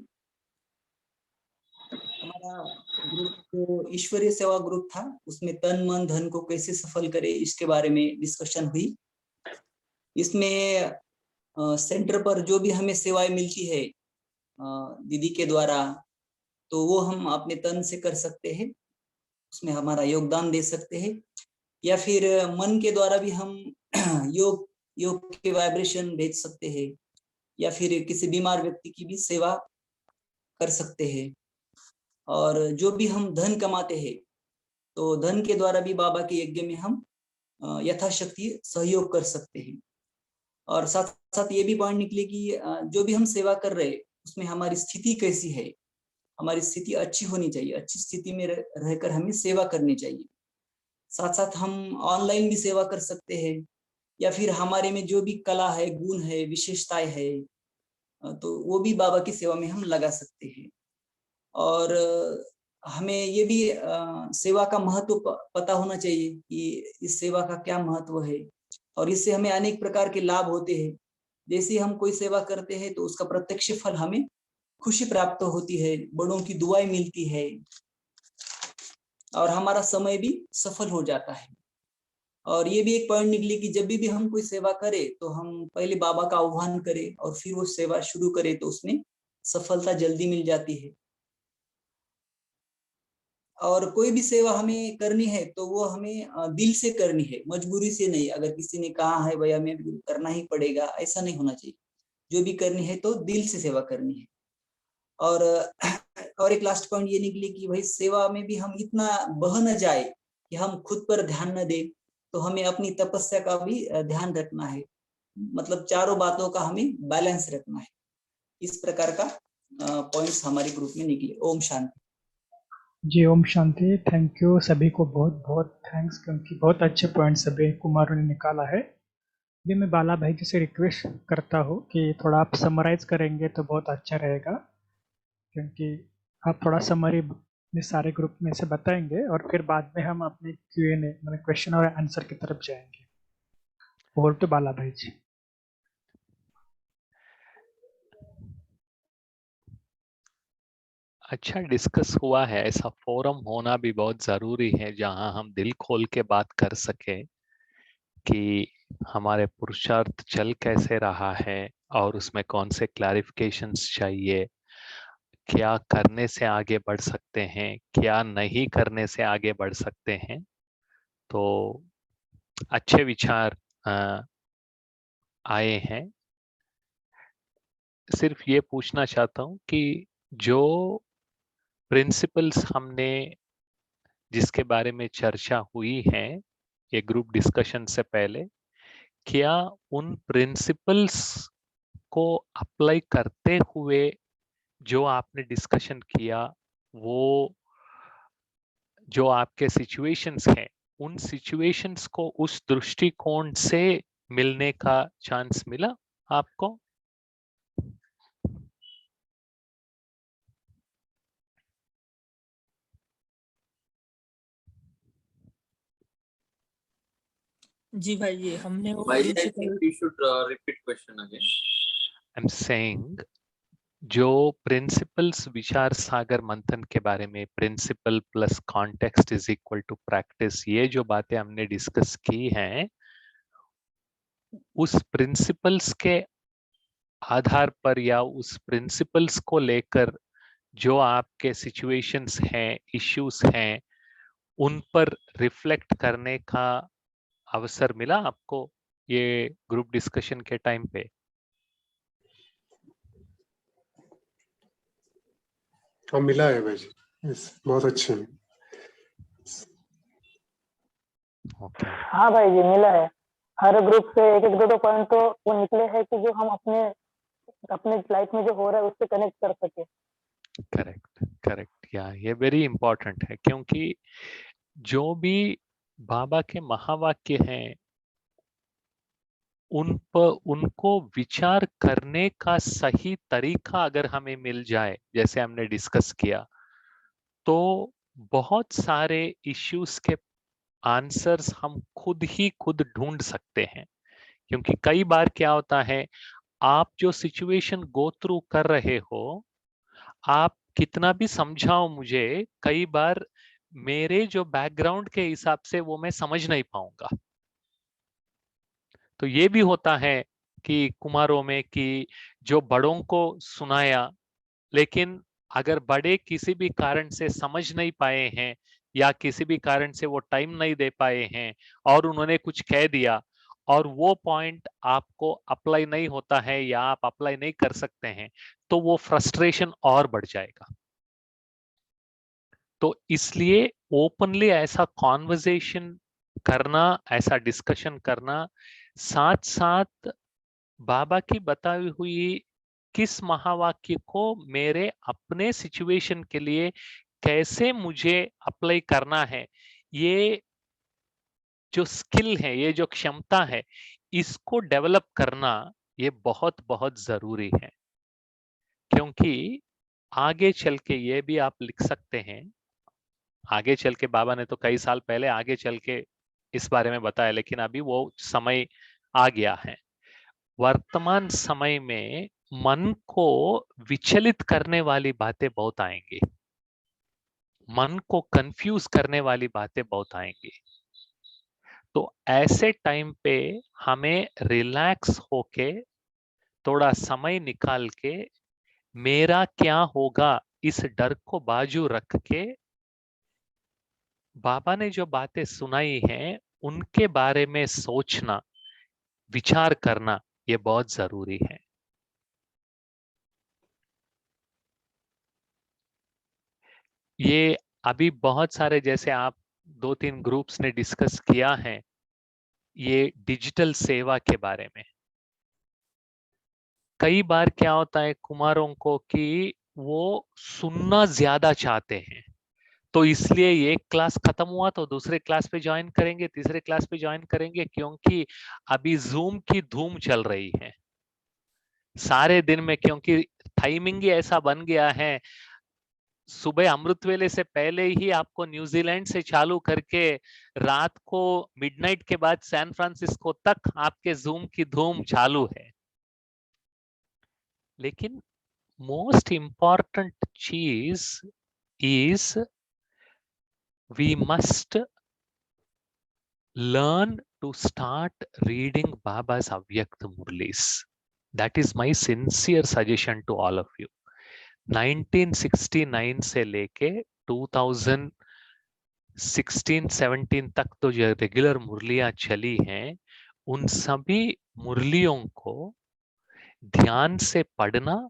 हमारा ग्रुप जो ईश्वरीय सेवा ग्रुप था उसमें तन मन धन को कैसे सफल करे इसके बारे में डिस्कशन हुई। इसमें सेंटर पर जो भी हमें सेवाएं मिलती है दीदी के द्वारा, तो वो हम अपने तन से कर सकते हैं, उसमें हमारा योगदान दे सकते हैं। या फिर मन के द्वारा भी हम योग के वाइब्रेशन भेज सकते हैं, या फिर किसी बीमार व्यक्ति की भी सेवा कर सकते हैं। और जो भी हम धन कमाते हैं, तो धन के द्वारा भी बाबा के यज्ञ में हम यथाशक्ति सहयोग कर सकते हैं। और साथ साथ ये भी पॉइंट निकले कि जो भी हम सेवा कर रहे हैं उसमें हमारी स्थिति कैसी है, हमारी स्थिति अच्छी होनी चाहिए, अच्छी स्थिति में रहकर हमें सेवा करनी चाहिए। साथ साथ हम ऑनलाइन भी सेवा कर सकते हैं, या फिर हमारे में जो भी कला है, गुण है, विशेषताएं है, तो वो भी बाबा की सेवा में हम लगा सकते हैं। और हमें ये भी सेवा का महत्व पता होना चाहिए कि इस सेवा का क्या महत्व है, और इससे हमें अनेक प्रकार के लाभ होते हैं। जैसे हम कोई सेवा करते हैं तो उसका प्रत्यक्ष फल हमें खुशी प्राप्त होती है, बड़ों की दुआएं मिलती है, और हमारा समय भी सफल हो जाता है। और ये भी एक पॉइंट निकले कि जब भी हम कोई सेवा करें तो हम पहले बाबा का आह्वान करें और फिर वो सेवा शुरू करें, तो उसमें सफलता जल्दी मिल जाती है। और कोई भी सेवा हमें करनी है तो वो हमें दिल से करनी है, मजबूरी से नहीं। अगर किसी ने कहा है भैया मैं करना ही पड़ेगा, ऐसा नहीं होना चाहिए। जो भी करनी है तो दिल से सेवा करनी है। और एक लास्ट पॉइंट ये निकले कि भाई सेवा में भी हम इतना बह न जाए कि हम खुद पर ध्यान न दें, तो हमें अपनी तपस्या का भी ध्यान रखना है। मतलब चारों बातों का हमें बैलेंस रखना है। इस प्रकार का पॉइंट्स हमारे ग्रुप में निकले। ओम शांति। जी ओम शांति। थैंक यू सभी को, बहुत बहुत थैंक्स, क्योंकि बहुत अच्छे पॉइंट सभी कुमारों ने निकाला है। भी मैं बाला भाई जी से रिक्वेस्ट करता हूँ कि थोड़ा आप समराइज करेंगे तो बहुत अच्छा रहेगा, क्योंकि आप थोड़ा समरी सारे ग्रुप में से बताएंगे और फिर बाद में हम अपने Q&A मतलब क्वेश्चन और आंसर की तरफ जाएंगे। ओवर टू बाला भाई जी। अच्छा डिस्कस हुआ है। ऐसा फोरम होना भी बहुत जरूरी है जहां हम दिल खोल के बात कर सके कि हमारे पुरुषार्थ चल कैसे रहा है और उसमें कौन से क्लैरिफिकेशंस चाहिए, क्या करने से आगे बढ़ सकते हैं, क्या नहीं करने से आगे बढ़ सकते हैं। तो अच्छे विचार आए हैं। सिर्फ ये पूछना चाहता हूँ कि जो प्रिंसिपल्स हमने जिसके बारे में चर्चा हुई है ये ग्रुप डिस्कशन से पहले, क्या उन प्रिंसिपल्स को अप्लाई करते हुए जो आपने डिस्कशन किया, वो जो आपके सिचुएशंस हैं उन सिचुएशंस को उस दृष्टिकोण से मिलने का चांस मिला आपको? जी भाई, ये हमने वो Why I think principle we should repeat question again. I'm saying जो प्रिंसिपल्स विचार सागर मंथन के बारे में, principle plus context is equal to practice, ये जो बातें हमने डिस्कस की हैं, उस प्रिंसिपल्स के आधार पर या उस प्रिंसिपल्स को लेकर जो आपके सिचुएशंस हैं, इश्यूज हैं, उन पर रिफ्लेक्ट करने का अवसर मिला आपको ये ग्रुप डिस्कशन के टाइम पे? हाँ मिला है भाई जी, बहुत अच्छे हैं। Okay. हाँ भाई जी मिला है। हर ग्रुप से एक एक दो पॉइंट तो वो निकले हैं कि जो हम अपने लाइफ में जो हो रहा है उससे कनेक्ट कर सके। करेक्ट या ये वेरी इंपॉर्टेंट है, क्योंकि जो भी बाबा के महावाक्य हैं उन पर उनको विचार करने का सही तरीका अगर हमें मिल जाए, जैसे हमने डिस्कस किया, तो बहुत सारे इश्यूज के आंसर्स हम खुद ढूंढ सकते हैं। क्योंकि कई बार क्या होता है, आप जो सिचुएशन गो थ्रू कर रहे हो, आप कितना भी समझाओ मुझे, कई बार मेरे जो बैकग्राउंड के हिसाब से वो मैं समझ नहीं पाऊंगा। तो ये भी होता है कि कुमारों में कि जो बड़ों को सुनाया, लेकिन अगर बड़े किसी भी कारण से समझ नहीं पाए हैं या किसी भी कारण से वो टाइम नहीं दे पाए हैं और उन्होंने कुछ कह दिया और वो पॉइंट आपको अप्लाई नहीं होता है या आप अप्लाई नहीं कर सकते हैं, तो वो फ्रस्ट्रेशन और बढ़ जाएगा। तो इसलिए ओपनली ऐसा कॉन्वर्सेशन करना, ऐसा डिस्कशन करना, साथ साथ बाबा की बताई हुई किस महावाक्य को मेरे अपने सिचुएशन के लिए कैसे मुझे अप्लाई करना है, ये जो स्किल है, ये जो क्षमता है, इसको डेवलप करना ये बहुत बहुत जरूरी है। क्योंकि आगे चल के ये भी आप लिख सकते हैं, आगे चल के बाबा ने तो कई साल पहले आगे चल के इस बारे में बताया, लेकिन अभी वो समय आ गया है। वर्तमान समय में मन को विचलित करने वाली बातें बहुत आएंगी, मन को कंफ्यूज करने वाली बातें बहुत आएंगी। तो ऐसे टाइम पे हमें रिलैक्स होके थोड़ा समय निकाल के मेरा क्या होगा इस डर को बाजू रख के बाबा ने जो बातें सुनाई हैं उनके बारे में सोचना, विचार करना, ये बहुत जरूरी है। ये अभी बहुत सारे, जैसे आप 2-3 ग्रुप्स ने डिस्कस किया है ये डिजिटल सेवा के बारे में। कई बार क्या होता है कुमारों को कि वो सुनना ज्यादा चाहते हैं, तो इसलिए एक क्लास खत्म हुआ तो दूसरे क्लास पे ज्वाइन करेंगे, तीसरे क्लास पे ज्वाइन करेंगे, क्योंकि अभी जूम की धूम चल रही है सारे दिन में, क्योंकि टाइमिंग ही ऐसा बन गया है। सुबह अमृत वेले से पहले ही आपको न्यूजीलैंड से चालू करके रात को मिडनाइट के बाद सैन फ्रांसिस्को तक आपके जूम की धूम चालू है। लेकिन मोस्ट इंपॉर्टेंट चीज is we must learn to start reading Baba's Avyakt Murlis. That is my sincere suggestion to all of you. 1969 से लेके 2016-17 तक तो जो रेगुलर मुरलियां चली हैं, उन सभी मुरलियों को ध्यान से पढ़ना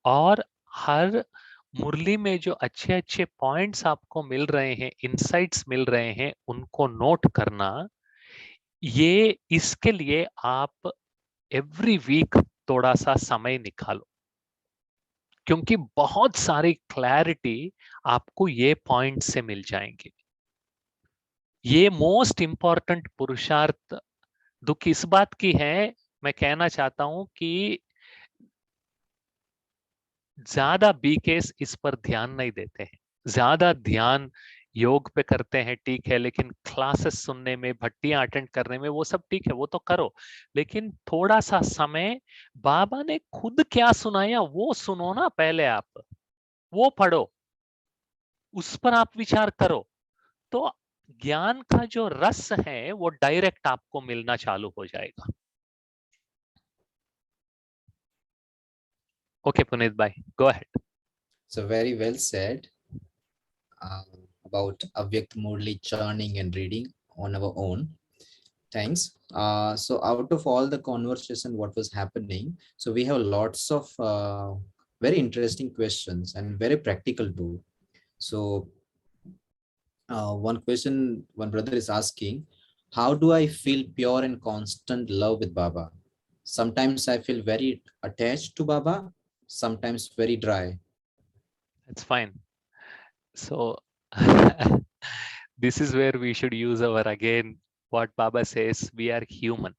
और हर मुरली में जो अच्छे अच्छे पॉइंट्स आपको मिल रहे हैं, इंसाइट्स मिल रहे हैं, उनको नोट करना। ये इसके लिए आप एवरी वीक थोड़ा सा समय निकालो, क्योंकि बहुत सारी क्लैरिटी आपको ये पॉइंट से मिल जाएंगे। ये मोस्ट इंपॉर्टेंट पुरुषार्थ दुख इस बात की है, मैं कहना चाहता हूं कि ज्यादा बीकेस इस पर ध्यान नहीं देते हैं, ज्यादा ध्यान योग पे करते हैं, ठीक है, लेकिन क्लासेस सुनने में, भट्टियां अटेंड करने में, वो सब ठीक है, वो तो करो, लेकिन थोड़ा सा समय बाबा ने खुद क्या सुनाया वो सुनो ना, पहले आप वो पढ़ो, उस पर आप विचार करो, तो ज्ञान का जो रस है वो डायरेक्ट आपको मिलना चालू हो जाएगा। Okay, Puneet bhai, go ahead. So very well said about Avyakt Murli churning and reading on our own. Thanks. So out of all the conversation, what was happening, so we have lots of very interesting questions and very practical too. So one question one brother is asking, how do I feel pure and constant love with Baba? Sometimes I feel very attached to Baba, sometimes very dry. That's fine. So this is where we should use our, again, what Baba says, we are human.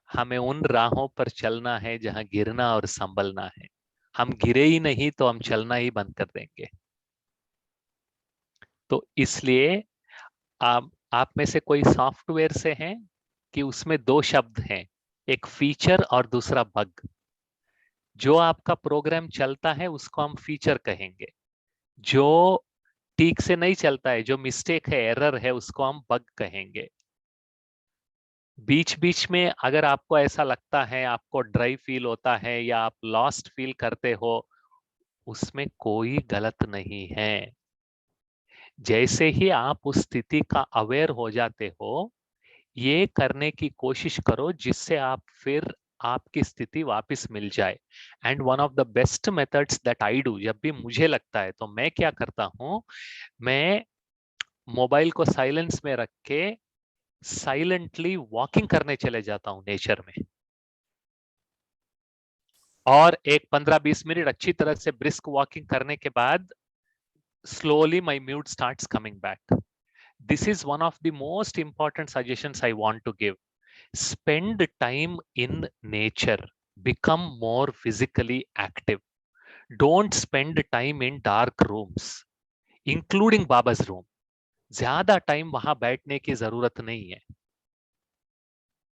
हमें उन राहों पर चलना है जहां गिरना और संभलना है। हम गिरे ही नहीं तो हम चलना ही बंद कर देंगे। तो इसलिए आप में से कोई सॉफ्टवेयर से हैं कि उसमें 2 शब्द हैं, एक फीचर और दूसरा बग। जो आपका प्रोग्राम चलता है उसको हम फीचर कहेंगे, जो ठीक से नहीं चलता है, जो मिस्टेक है, एरर है, उसको हम बग कहेंगे। बीच बीच में अगर आपको ऐसा लगता है, आपको ड्राई फील होता है या आप लॉस्ट फील करते हो, उसमें कोई गलत नहीं है। जैसे ही आप उस स्थिति का अवेयर हो जाते हो, ये करने की कोशिश करो जिससे आप फिर आपकी स्थिति वापस मिल जाए। And one of the best methods that I do, जब भी मुझे लगता है तो मैं क्या करता हूं, मैं मोबाइल को साइलेंस में रख के साइलेंटली वॉकिंग करने चले जाता हूं नेचर में, और एक 15-20 मिनट अच्छी तरह से ब्रिस्क वॉकिंग करने के बाद slowly my mood starts coming back. This is one of the most important suggestions I want to give. Spend time in nature. Become more physically active. Don't spend time in dark rooms, including Baba's room. ज्यादा टाइम वहां बैठने की जरूरत नहीं है।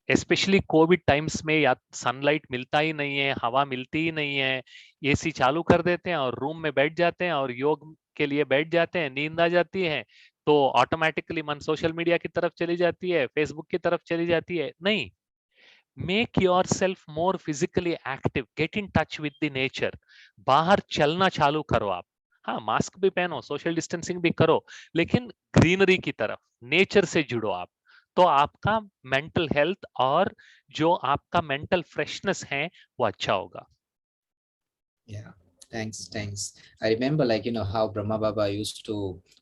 स्पेशली कोविड टाइम्स में या सनलाइट मिलता ही नहीं है, हवा मिलती ही नहीं है, एसी चालू कर देते हैं और रूम में बैठ जाते हैं और योग के लिए बैठ जाते हैं, नींद आ जाती है तो ऑटोमेटिकली मन सोशल मीडिया की तरफ चली जाती है, फेसबुक की तरफ चली जाती है। नहीं, make your self more physically active, get in touch with the nature. बाहर चलना चालू करो आप। हाँ, मास्क भी पहनो, सोशल डिस्टेंसिंग भी करो, लेकिन ग्रीनरी की तरफ, नेचर से जुड़ो आप। तो आपका मेंटल हेल्थ और जो आपका मेंटल फ्रेशनेस है वो अच्छा होगा। Yeah, thanks. I remember, like, how Brahma Baba used to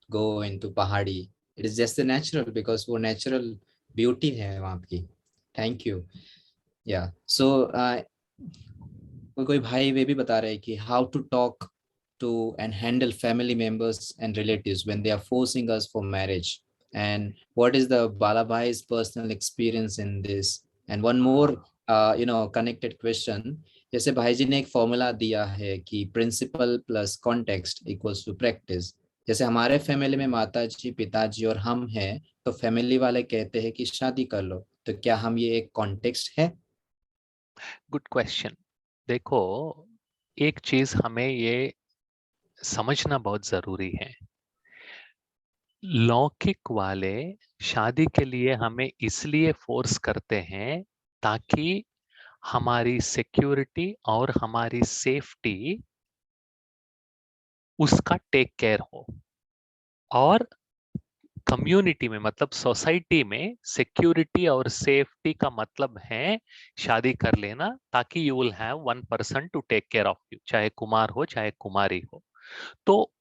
go into Pahadi. It is just the natural, because वो natural beauty है वहाँ की. Thank you. Yeah. So कोई भाई वे भी बता रहे हैं कि how to talk to and handle family members and relatives when they are forcing us for marriage, and what is the Balabhai's personal experience in this. And one more connected question, जैसे भाई जी ने एक फॉर्मूला दिया है कि principle plus context equals to practice. जैसे हमारे फैमिली में माताजी, पिताजी और हम हैं, तो फैमिली वाले कहते हैं कि शादी कर लो, तो क्या हम ये एक कॉन्टेक्स्ट है? Good question. देखो, एक चीज हमें ये समझना बहुत जरूरी है, लौकिक वाले शादी के लिए हमें इसलिए फोर्स करते हैं ताकि हमारी सिक्योरिटी और हमारी सेफ्टी उसका टेक केयर हो। और कम्युनिटी में, मतलब सोसाइटी में, सिक्योरिटी और सेफ्टी का मतलब है शादी कर लेना, ताकि you will have one person to take care of you, चाहे कुमार हो चाहे कुमारी हो। तो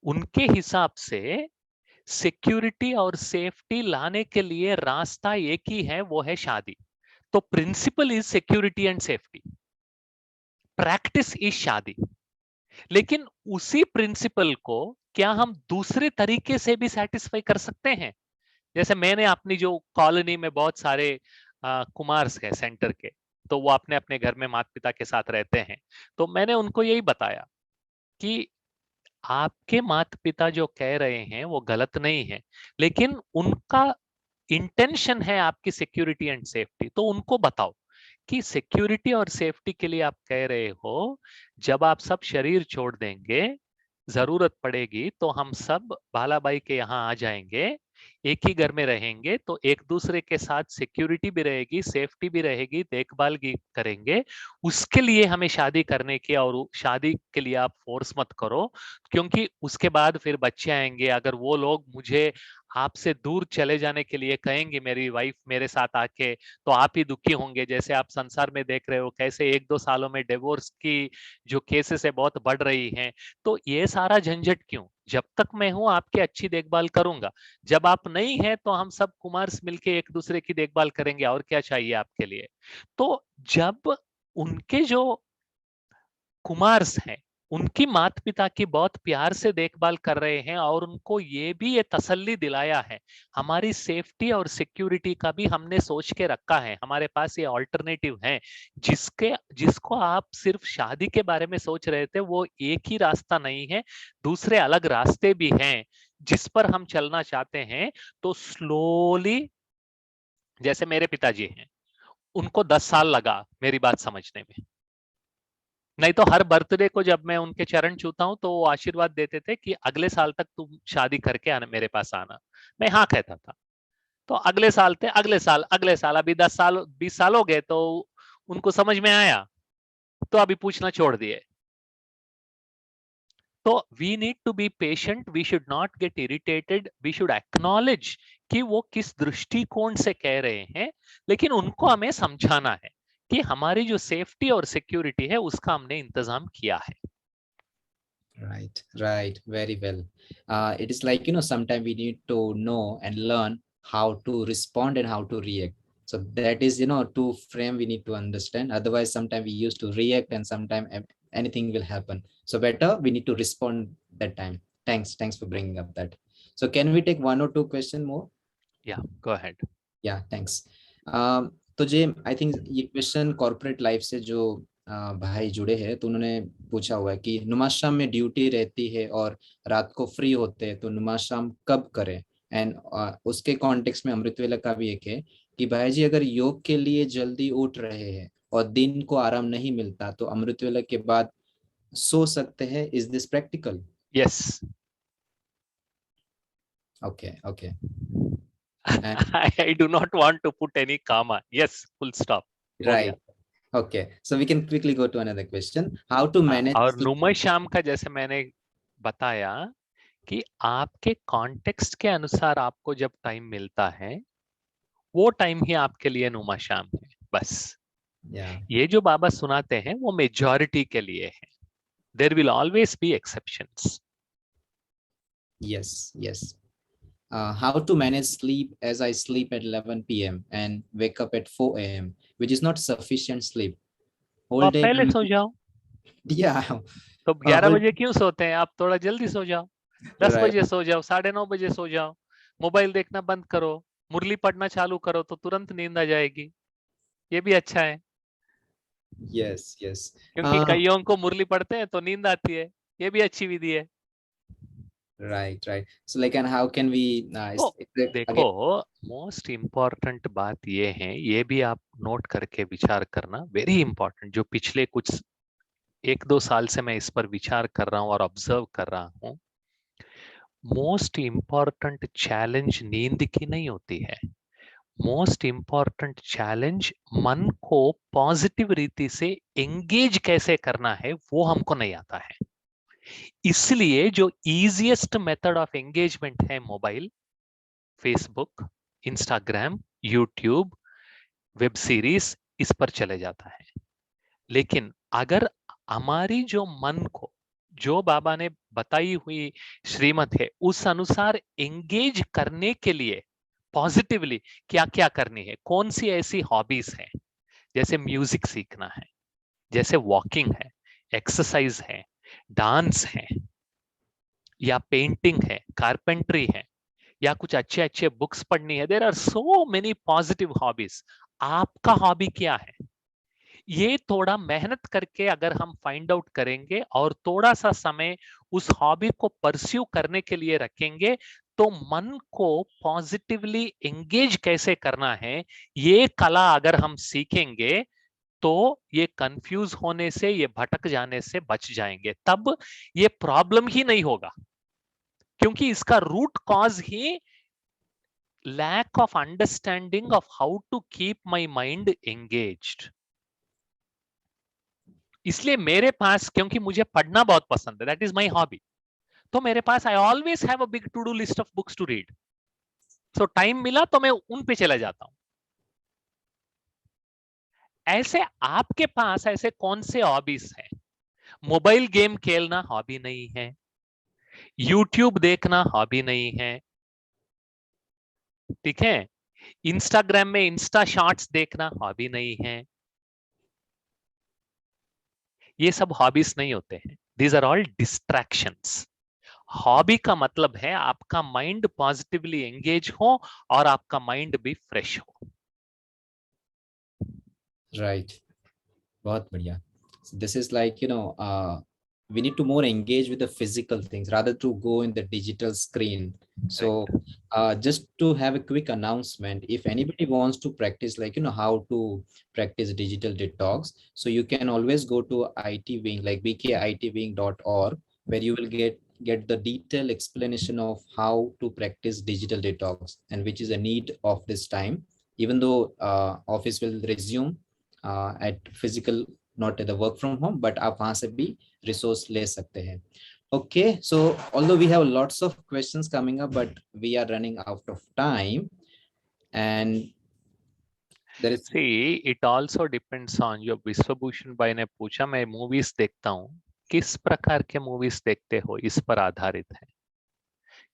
उनके हिसाब से सिक्योरिटी और सेफ्टी लाने के लिए रास्ता एक ही है, वो है शादी। तो principle is security and safety, practice is शादी। लेकिन उसी प्रिंसिपल को क्या हम दूसरे तरीके से भी सेटिस्फाई कर सकते हैं? जैसे मैंने अपनी जो कॉलोनी में बहुत सारे कुमार्स हैं सेंटर के, तो वो अपने अपने घर में माता पिता के साथ रहते हैं, तो मैंने उनको यही बताया कि आपके माता पिता जो कह रहे हैं वो गलत नहीं है, लेकिन उनका इंटेंशन है आपकी सिक्योरिटी एंड सेफ्टी। तो उनको बताओ कि सिक्योरिटी और सेफ्टी के लिए आप कह रहे हो, जब आप सब शरीर छोड़ देंगे, जरूरत पड़ेगी तो हम सब बालाबाई के यहाँ आ जाएंगे, एक ही घर में रहेंगे, तो एक दूसरे के साथ सिक्योरिटी भी रहेगी, सेफ्टी भी रहेगी, देखभाल भी करेंगे। उसके लिए हमें शादी करने की, और शादी के लिए आप फोर्स मत करो, क्योंकि उसके बाद फिर बच्चे आएंगे। अगर वो लोग मुझे आपसे दूर चले जाने के लिए कहेंगे, मेरी वाइफ मेरे साथ आके, तो आप ही दुखी होंगे। जैसे आप संसार में देख रहे हो कैसे 1-2 सालों में डिवोर्स की जो केसेस है बहुत बढ़ रही हैं। तो ये सारा झंझट क्यों? जब तक मैं हूं आपकी अच्छी देखभाल करूंगा, जब आप नहीं है तो हम सब कुमार्स मिलके एक दूसरे की देखभाल करेंगे, और क्या चाहिए आपके लिए। तो जब उनके जो कुमार्स हैं, उनकी माता पिता की बहुत प्यार से देखभाल कर रहे हैं, और उनको ये भी ये तसल्ली दिलाया है, हमारी सेफ्टी और सिक्योरिटी का भी हमने सोच के रखा है, हमारे पास ये ऑल्टरनेटिव है, जिसको आप सिर्फ शादी के बारे में सोच रहे थे, वो एक ही रास्ता नहीं है, दूसरे अलग रास्ते भी हैं जिस पर हम चलना चाहते हैं। तो स्लोली, जैसे मेरे पिताजी हैं, उनको 10 साल लगा मेरी बात समझने में। नहीं तो हर बर्थडे को जब मैं उनके चरण छूता हूं तो वो आशीर्वाद देते थे कि अगले साल तक तुम शादी करके आना, मेरे पास आना। मैं हाँ कहता था। तो अगले साल थे, अगले साल अभी 10 साल 20 साल हो गए तो उनको समझ में आया, तो अभी पूछना छोड़ दिए। तो we need to be patient, we should not get irritated, we should acknowledge कि वो किस दृष्टिकोण से कह रहे हैं, लेकिन उनको हमें समझाना है कि हमारी जो सेफ्टी और सिक्योरिटी है उसका हमने इंतजाम किया है। Right, very well. It is like, sometimes we need to know and learn how to respond and how to react. So that is, two frame we need to understand. Otherwise, sometimes we used to react and sometimes anything will happen. So better we need to respond that time. Thanks for bringing up that. So can we take one or two question more? Yeah, go ahead. Yeah, thanks. तो जे आई थिंक ये क्वेश्चन कॉर्पोरेट लाइफ से जो भाई जुड़े हैं तो उन्होंने पूछा हुआ है कि नुमाशाम में ड्यूटी रहती है और रात को फ्री होते हैं तो नुमाशाम कब करें। एंड उसके कॉन्टेक्स्ट में अमृतवेला का भी एक है कि भाई जी अगर योग के लिए जल्दी उठ रहे हैं और दिन को आराम नहीं मिलता तो अमृतवेला के बाद सो सकते हैं। Is this practical? Yes. Okay. I do not want to put any comma. Yes, full stop. Right. Okay, so we can quickly go to another question. How to manage? और नुमा शाम का जैसे मैंने बताया कि आपके कॉन्टेक्स्ट के अनुसार आपको जब टाइम मिलता है वो टाइम ही आपके लिए नुमा शाम है बस। ये जो बाबा सुनाते हैं वो मेजॉरिटी के लिए है। There will always be exceptions. Yes. How to manage sleep as I sleep at 11 p.m. and wake up at 4 a.m. which is not sufficient sleep. Whole day पहले सो जाओ। Yeah. तो 11 बजे क्यों सोते हैं? आप थोड़ा जल्दी सो जाओ, 10 बजे सो जाओ, 9:30 बजे सो जाओ, मोबाइल देखना बंद करो, मुरली पढ़ना चालू करो तो तुरंत नींद आ जाएगी। ये भी अच्छा है। Yes. क्योंकि कईयों को मुरली पढ़ते हैं तो नींद आती है, ये भी अच्छी विधि है। Right. So like, and how can we? देखो, मोस्ट इम्पोर्टेंट बात ये है, ये भी आप नोट करके विचार करना, वेरी इंपॉर्टेंट, जो पिछले कुछ 1-2 साल से मैं इस पर विचार कर रहा हूँ और ऑब्जर्व कर रहा हूँ। मोस्ट इम्पोर्टेंट चैलेंज नींद की नहीं होती है। मोस्ट इम्पोर्टेंट चैलेंज मन को पॉजिटिव रीति से एंगेज कैसे करना है वो हमको नहीं आता है। इसलिए जो इजीएस्ट मेथड ऑफ एंगेजमेंट है mobile, Facebook, Instagram, YouTube, web series, इस पर चले जाता है। लेकिन अगर हमारी जो मन को जो बाबा ने बताई हुई श्रीमत है उस अनुसार एंगेज करने के लिए पॉजिटिवली क्या क्या करनी है, कौन सी ऐसी हॉबीज है, जैसे म्यूजिक सीखना है, जैसे वॉकिंग है, एक्सरसाइज है, डांस है, या पेंटिंग है, कारपेंट्री है, या कुछ अच्छे बुक्स पढ़नी है। There are so many positive hobbies. आपका हॉबी क्या है, ये थोड़ा मेहनत करके अगर हम फाइंड आउट करेंगे और थोड़ा सा समय उस हॉबी को परस्यू करने के लिए रखेंगे तो मन को पॉजिटिवली एंगेज कैसे करना है ये कला अगर हम सीखेंगे तो ये कंफ्यूज होने से, ये भटक जाने से बच जाएंगे। तब ये प्रॉब्लम ही नहीं होगा, क्योंकि इसका रूट कॉज ही lack of understanding of how to keep my mind engaged। इसलिए मेरे पास, क्योंकि मुझे पढ़ना बहुत पसंद है, दैट इज माई हॉबी, तो मेरे पास I always have a big to do list of books to read. So time मिला तो मैं उन पे चला जाता हूं। ऐसे आपके पास ऐसे कौन से हॉबीज हैं? मोबाइल गेम खेलना हॉबी नहीं है, यूट्यूब देखना हॉबी नहीं है, ठीक है, इंस्टाग्राम में इंस्टा शॉर्ट्स देखना हॉबी नहीं है। ये सब हॉबीज नहीं होते हैं, these are all distractions. Hobby का मतलब है आपका माइंड पॉजिटिवली एंगेज हो और आपका माइंड भी फ्रेश हो। राइट, बहुत बढ़िया। This is like we need to more engage with the physical things rather to go in the digital screen. So just to have a quick announcement, if anybody wants to practice like how to practice digital detox, so you can always go to IT Wing, like bkitving.org, where you will get get the detailed explanation of how to practice digital detox and which is a need of this time, even though office will resume at physical, not at the work from home, but आप वहाँ से भी resource ले सकते हैं. Okay, so although we have lots of questions coming up, but we are running out of time, and there is. See, it also depends on your Vishwabhushan भाई ने पूछा, मैं मूवीज देखता हूँ, किस प्रकार के मूवीज देखते हो, इस पर आधारित है.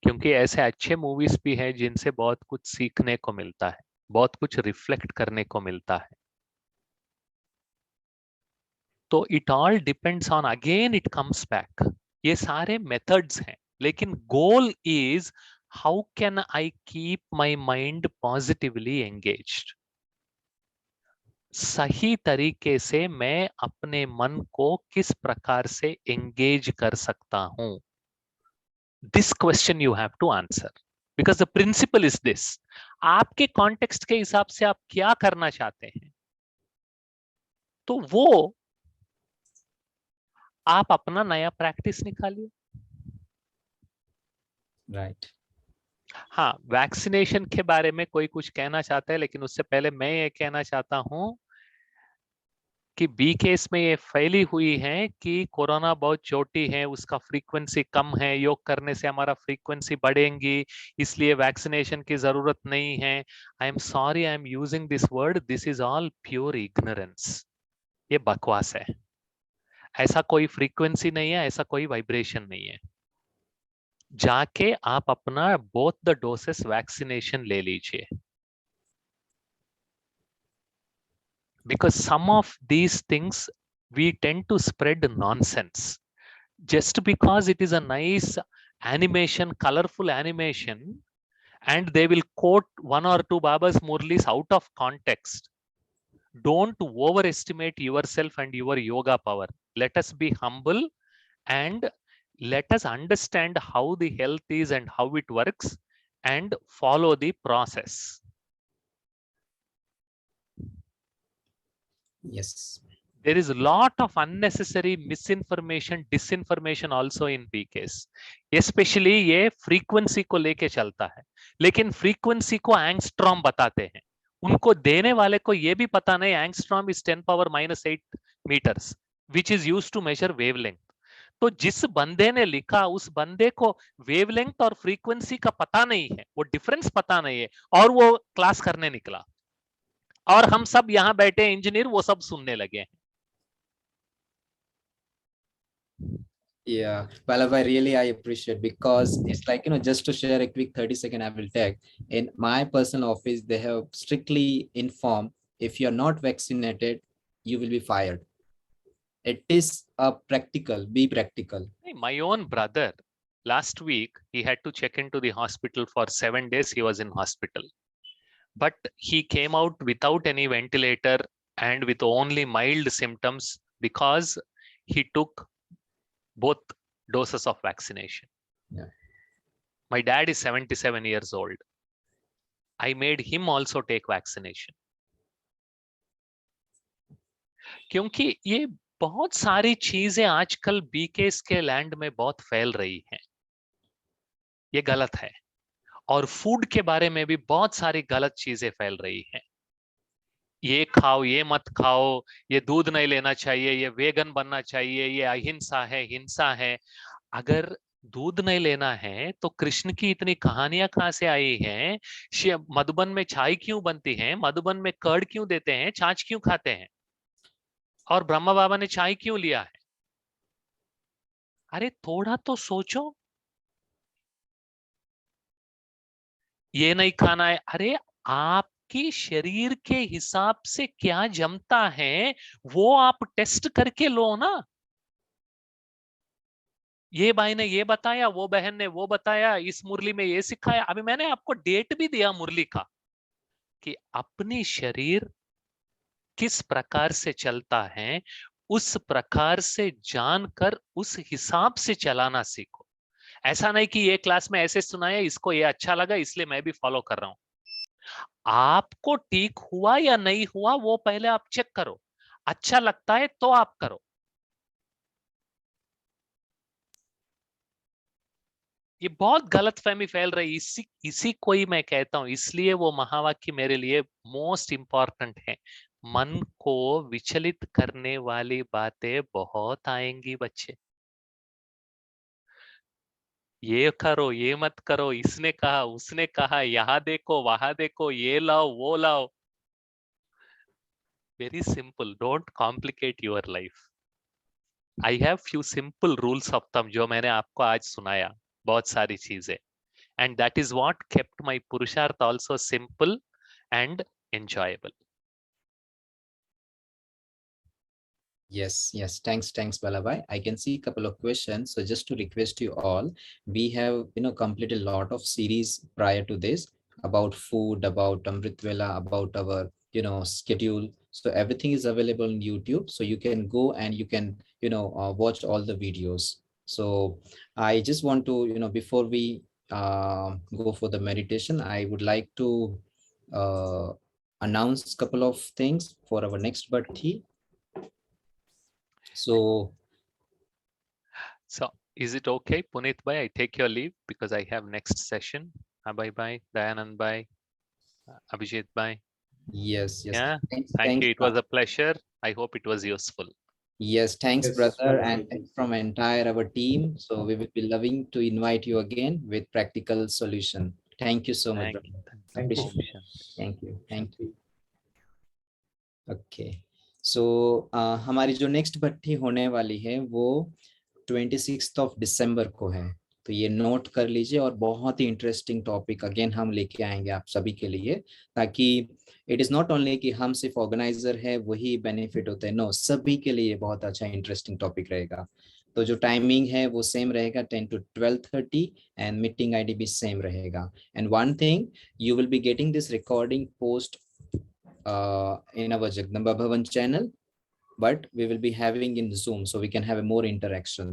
क्योंकि ऐसे अच्छे मूवीज भी हैं जिनसे बहुत कुछ सीखने को मिलता है, बहुत कुछ रिफ्लेक्ट करने को मिलता है. तो it all depends on, again it comes back, ये सारे मेथड्स हैं, लेकिन goal is how can I keep my mind positively engaged. सही तरीके से मैं अपने मन को किस प्रकार से एंगेज कर सकता हूं. This question you have to answer, because the principle is this. आपके कॉन्टेक्स्ट के हिसाब से आप क्या करना चाहते हैं, तो वो आप अपना नया प्रैक्टिस निकालिए. राइट. हाँ, वैक्सीनेशन के बारे में कोई कुछ कहना चाहता है, लेकिन उससे पहले मैं ये कहना चाहता हूं कि बी केस में ये फैली हुई है कि कोरोना बहुत छोटी है, उसका फ्रीक्वेंसी कम है, योग करने से हमारा फ्रीक्वेंसी बढ़ेंगी, इसलिए वैक्सीनेशन की जरूरत नहीं है. I am sorry, I am using this word, this is all pure ignorance. ये बकवास है. ऐसा कोई फ्रीक्वेंसी नहीं है, ऐसा कोई वाइब्रेशन नहीं है. जाके आप अपना बोथ द डोसेस वैक्सीनेशन ले लीजिए. Because some of these things we tend to spread nonsense just because it is a nice animation, colorful animation, and they will quote one or two Baba's Murlis out of context. Don't overestimate yourself and your yoga power. Let us be humble and let us understand how the health is and how it works and follow the process. Yes. There is a lot of unnecessary misinformation, disinformation also in PKs. Especially ये frequency को लेके चलता है, लेकिन frequency को एंगस्ट्रॉम बताते हैं. उनको देने वाले को ये भी पता नहीं angstrom is 10⁻⁸ meters, which is used to measure wavelength. तो जिस बंदे ने लिखा उस बंदे को वेवलेंथ और फ्रीक्वेंसी का पता नहीं है, वो डिफरेंस पता नहीं है, और वो क्लास करने निकला, और हम सब यहाँ बैठे इंजीनियर वो सब सुनने लगे. Yeah, Pallava, I appreciate, because it's like, just to share a quick 30-second I will take. In my personal office, they have strictly informed, if you're not vaccinated, you will be fired. It is a practical, be practical. My own brother, last week, he had to check into the hospital for 7 days. He was in hospital, but he came out without any ventilator and with only mild symptoms because he took both doses of vaccination. Yeah. My dad is 77 years old. I made him also take vaccination. क्योंकि ये बहुत सारी चीजें आजकल बीकेस के लैंड में बहुत फैल रही हैं, ये गलत है. और फूड के बारे में भी बहुत सारी गलत चीजें फैल रही हैं. ये खाओ, ये मत खाओ, ये दूध नहीं लेना चाहिए, ये वेगन बनना चाहिए, ये अहिंसा है, हिंसा है. अगर दूध नहीं लेना है तो कृष्ण की इतनी कहानियां कहाँ से आई हैं? मधुबन में चाय क्यों बनती है? मधुबन में कर्ड क्यों देते हैं? छाछ क्यों खाते हैं? और ब्रह्मा बाबा ने चाय क्यों लिया है? अरे थोड़ा तो सोचो. ये नहीं खाना है, अरे आपके शरीर के हिसाब से क्या जमता है वो आप टेस्ट करके लो ना. ये भाई ने ये बताया, वो बहन ने वो बताया, इस मुरली में ये सिखाया. अभी मैंने आपको डेट भी दिया मुरली का कि अपनी शरीर किस प्रकार से चलता है, उस प्रकार से जानकर उस हिसाब से चलाना सीखो. ऐसा नहीं कि ये क्लास में ऐसे सुनाया, इसको ये अच्छा लगा इसलिए मैं भी फॉलो कर रहा हूं. आपको ठीक हुआ या नहीं हुआ वो पहले आप चेक करो. अच्छा लगता है तो आप करो. ये बहुत गलतफहमी फैल रही, इसी को ही मैं कहता हूं, इसलिए वो महावाक्य मेरे लिए मोस्ट इंपॉर्टेंट है। मन को विचलित करने वाली बातें बहुत आएंगी बच्चे। ये करो, ये मत करो, इसने कहा, उसने कहा, यहाँ देखो, वहां देखो, ये लाओ, वो लाओ। Very simple, don't complicate your life. I have few simple rules of thumb जो मैंने आपको आज सुनाया, बहुत सारी चीजें, and that is what kept my purusharth also simple and enjoyable. Yes. Thanks, Balabai. I can see a couple of questions. So just to request you all, we have completed a lot of series prior to this about food, about Amritvela, about our schedule. So everything is available on YouTube. So you can go and you can watch all the videos. So I just want to before we go for the meditation, I would like to announce a couple of things for our next Bhatti. So Is it okay, Puneet bhai, I take your leave because I have next session. Bye bye, Dayanand bhai, Abhijit bhai. Yes. Yeah, Thanks. thank you. It was a pleasure. I hope it was useful. Yes, thanks, brother, and thanks from entire our team. So we will be loving to invite you again with practical solution. Thank you so much, Thank brother. you. Appreciate Om it. Shanti. Thank you. Okay. So हमारी जो नेक्स्ट भट्टी होने वाली है वो 26th of December को है, तो ये नोट कर लीजिए। और बहुत ही इंटरेस्टिंग टॉपिक अगेन हम लेके आएंगे आप सभी के लिए, ताकि इट इज नॉट ओनली कि हम सिर्फ ऑर्गेनाइजर है वही बेनिफिट होते हैं, नो, सभी के लिए बहुत अच्छा इंटरेस्टिंग टॉपिक रहेगा। तो जो टाइमिंग है वो सेम रहेगा 10 to 12:30 एंड मीटिंग आईडी भी सेम रहेगा। And one thing, you will be getting this recording post in our Jagdamba Bhavan channel, but we will be having in Zoom so we can have a more interaction.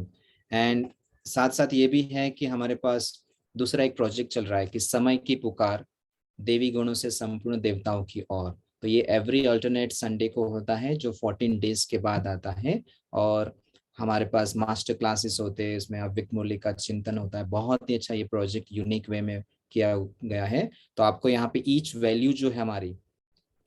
And साथ साथ ये भी है कि हमारे पास दूसरा एक प्रोजेक्ट चल रहा है कि समय की पुकार देवी गुणों से संपूर्ण देवताओं की ओर। तो ये एवरी अल्टरनेट संडे को होता है, जो 14 डेज के बाद आता है। और हमारे पास मास्टर क्लासेस होते हैं, इसमें अव्यक्त मुरली का चिंतन होता है। बहुत ही अच्छा ये प्रोजेक्ट यूनिक वे में किया गया है। तो आपको यहाँ पे ईच वैल्यू जो है हमारी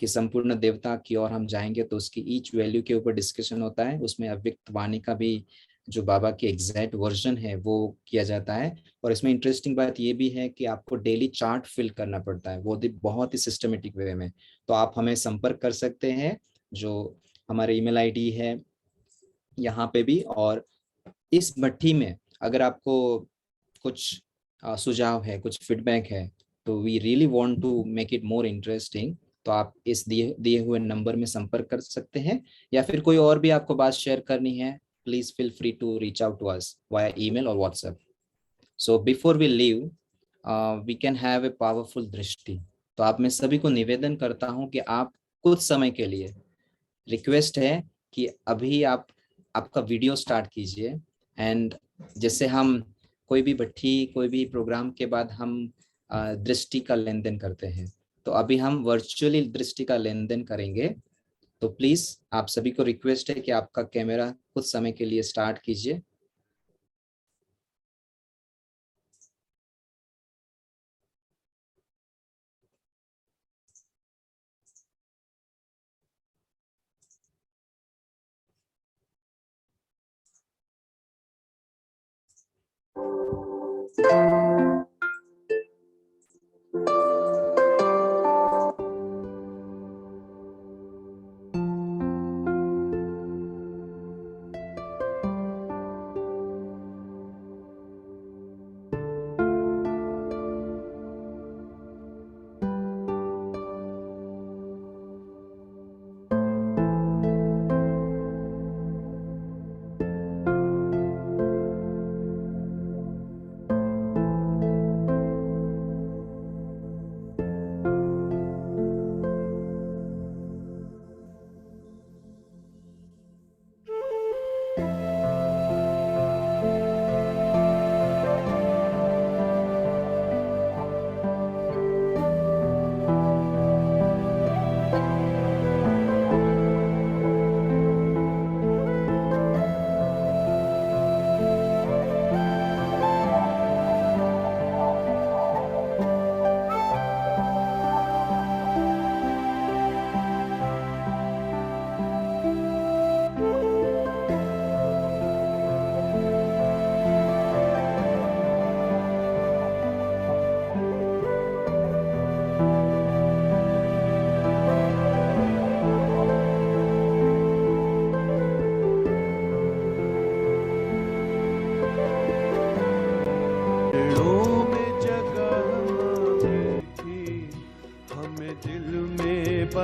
कि संपूर्ण देवता की ओर हम जाएंगे, तो उसकी ईच वैल्यू के ऊपर डिस्कशन होता है। उसमें अव्यक्त वाणी का भी जो बाबा की एग्जैक्ट वर्जन है वो किया जाता है। और इसमें इंटरेस्टिंग बात ये भी है कि आपको डेली चार्ट फिल करना पड़ता है, वो बहुत ही सिस्टमेटिक वे में। तो आप हमें संपर्क कर सकते हैं, जो हमारे ईमेल आईडी है यहाँ पे भी। और इस भट्टी में अगर आपको कुछ सुझाव है, कुछ फीडबैक है, तो we really want to make it more interesting, तो आप इस दिए हुए नंबर में संपर्क कर सकते हैं। या फिर कोई और भी आपको बात शेयर करनी है, please feel free to reach out to us via email और WhatsApp. So before we leave we can have a powerful दृष्टि। तो आप मैं सभी को निवेदन करता हूं कि आप कुछ समय के लिए, रिक्वेस्ट है कि अभी आप आपका वीडियो स्टार्ट कीजिए। एंड जैसे हम कोई भी भट्टी, कोई भी प्रोग्राम के बाद हम दृष्टि का लेन देन करते हैं, तो अभी हम वर्चुअली दृष्टि का लेन देन करेंगे। तो प्लीज आप सभी को रिक्वेस्ट है कि आपका कैमरा कुछ समय के लिए स्टार्ट कीजिए।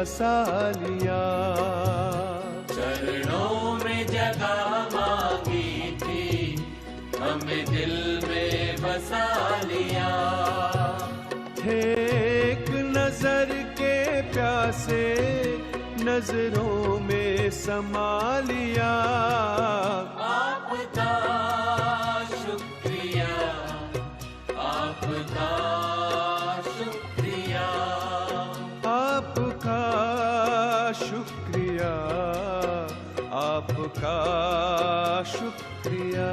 बसा लिया। चरणों में जगह मांगी थी, हमें दिल में बसा लिया। थे एक नजर के प्यासे, नजरों में समा लिया। आपका शुक्रिया, आपका शुक्रिया, आपका शुक्रिया, आपका शुक्रिया।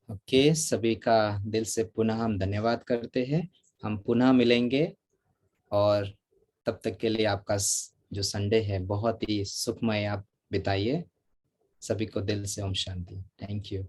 ओके, सभी का दिल से पुनः हम धन्यवाद करते हैं। हम पुनः मिलेंगे और तब तक के लिए आपका जो संडे है बहुत ही सुखमय आप बिताइए। सभी को दिल से ओम शांति। Thank you.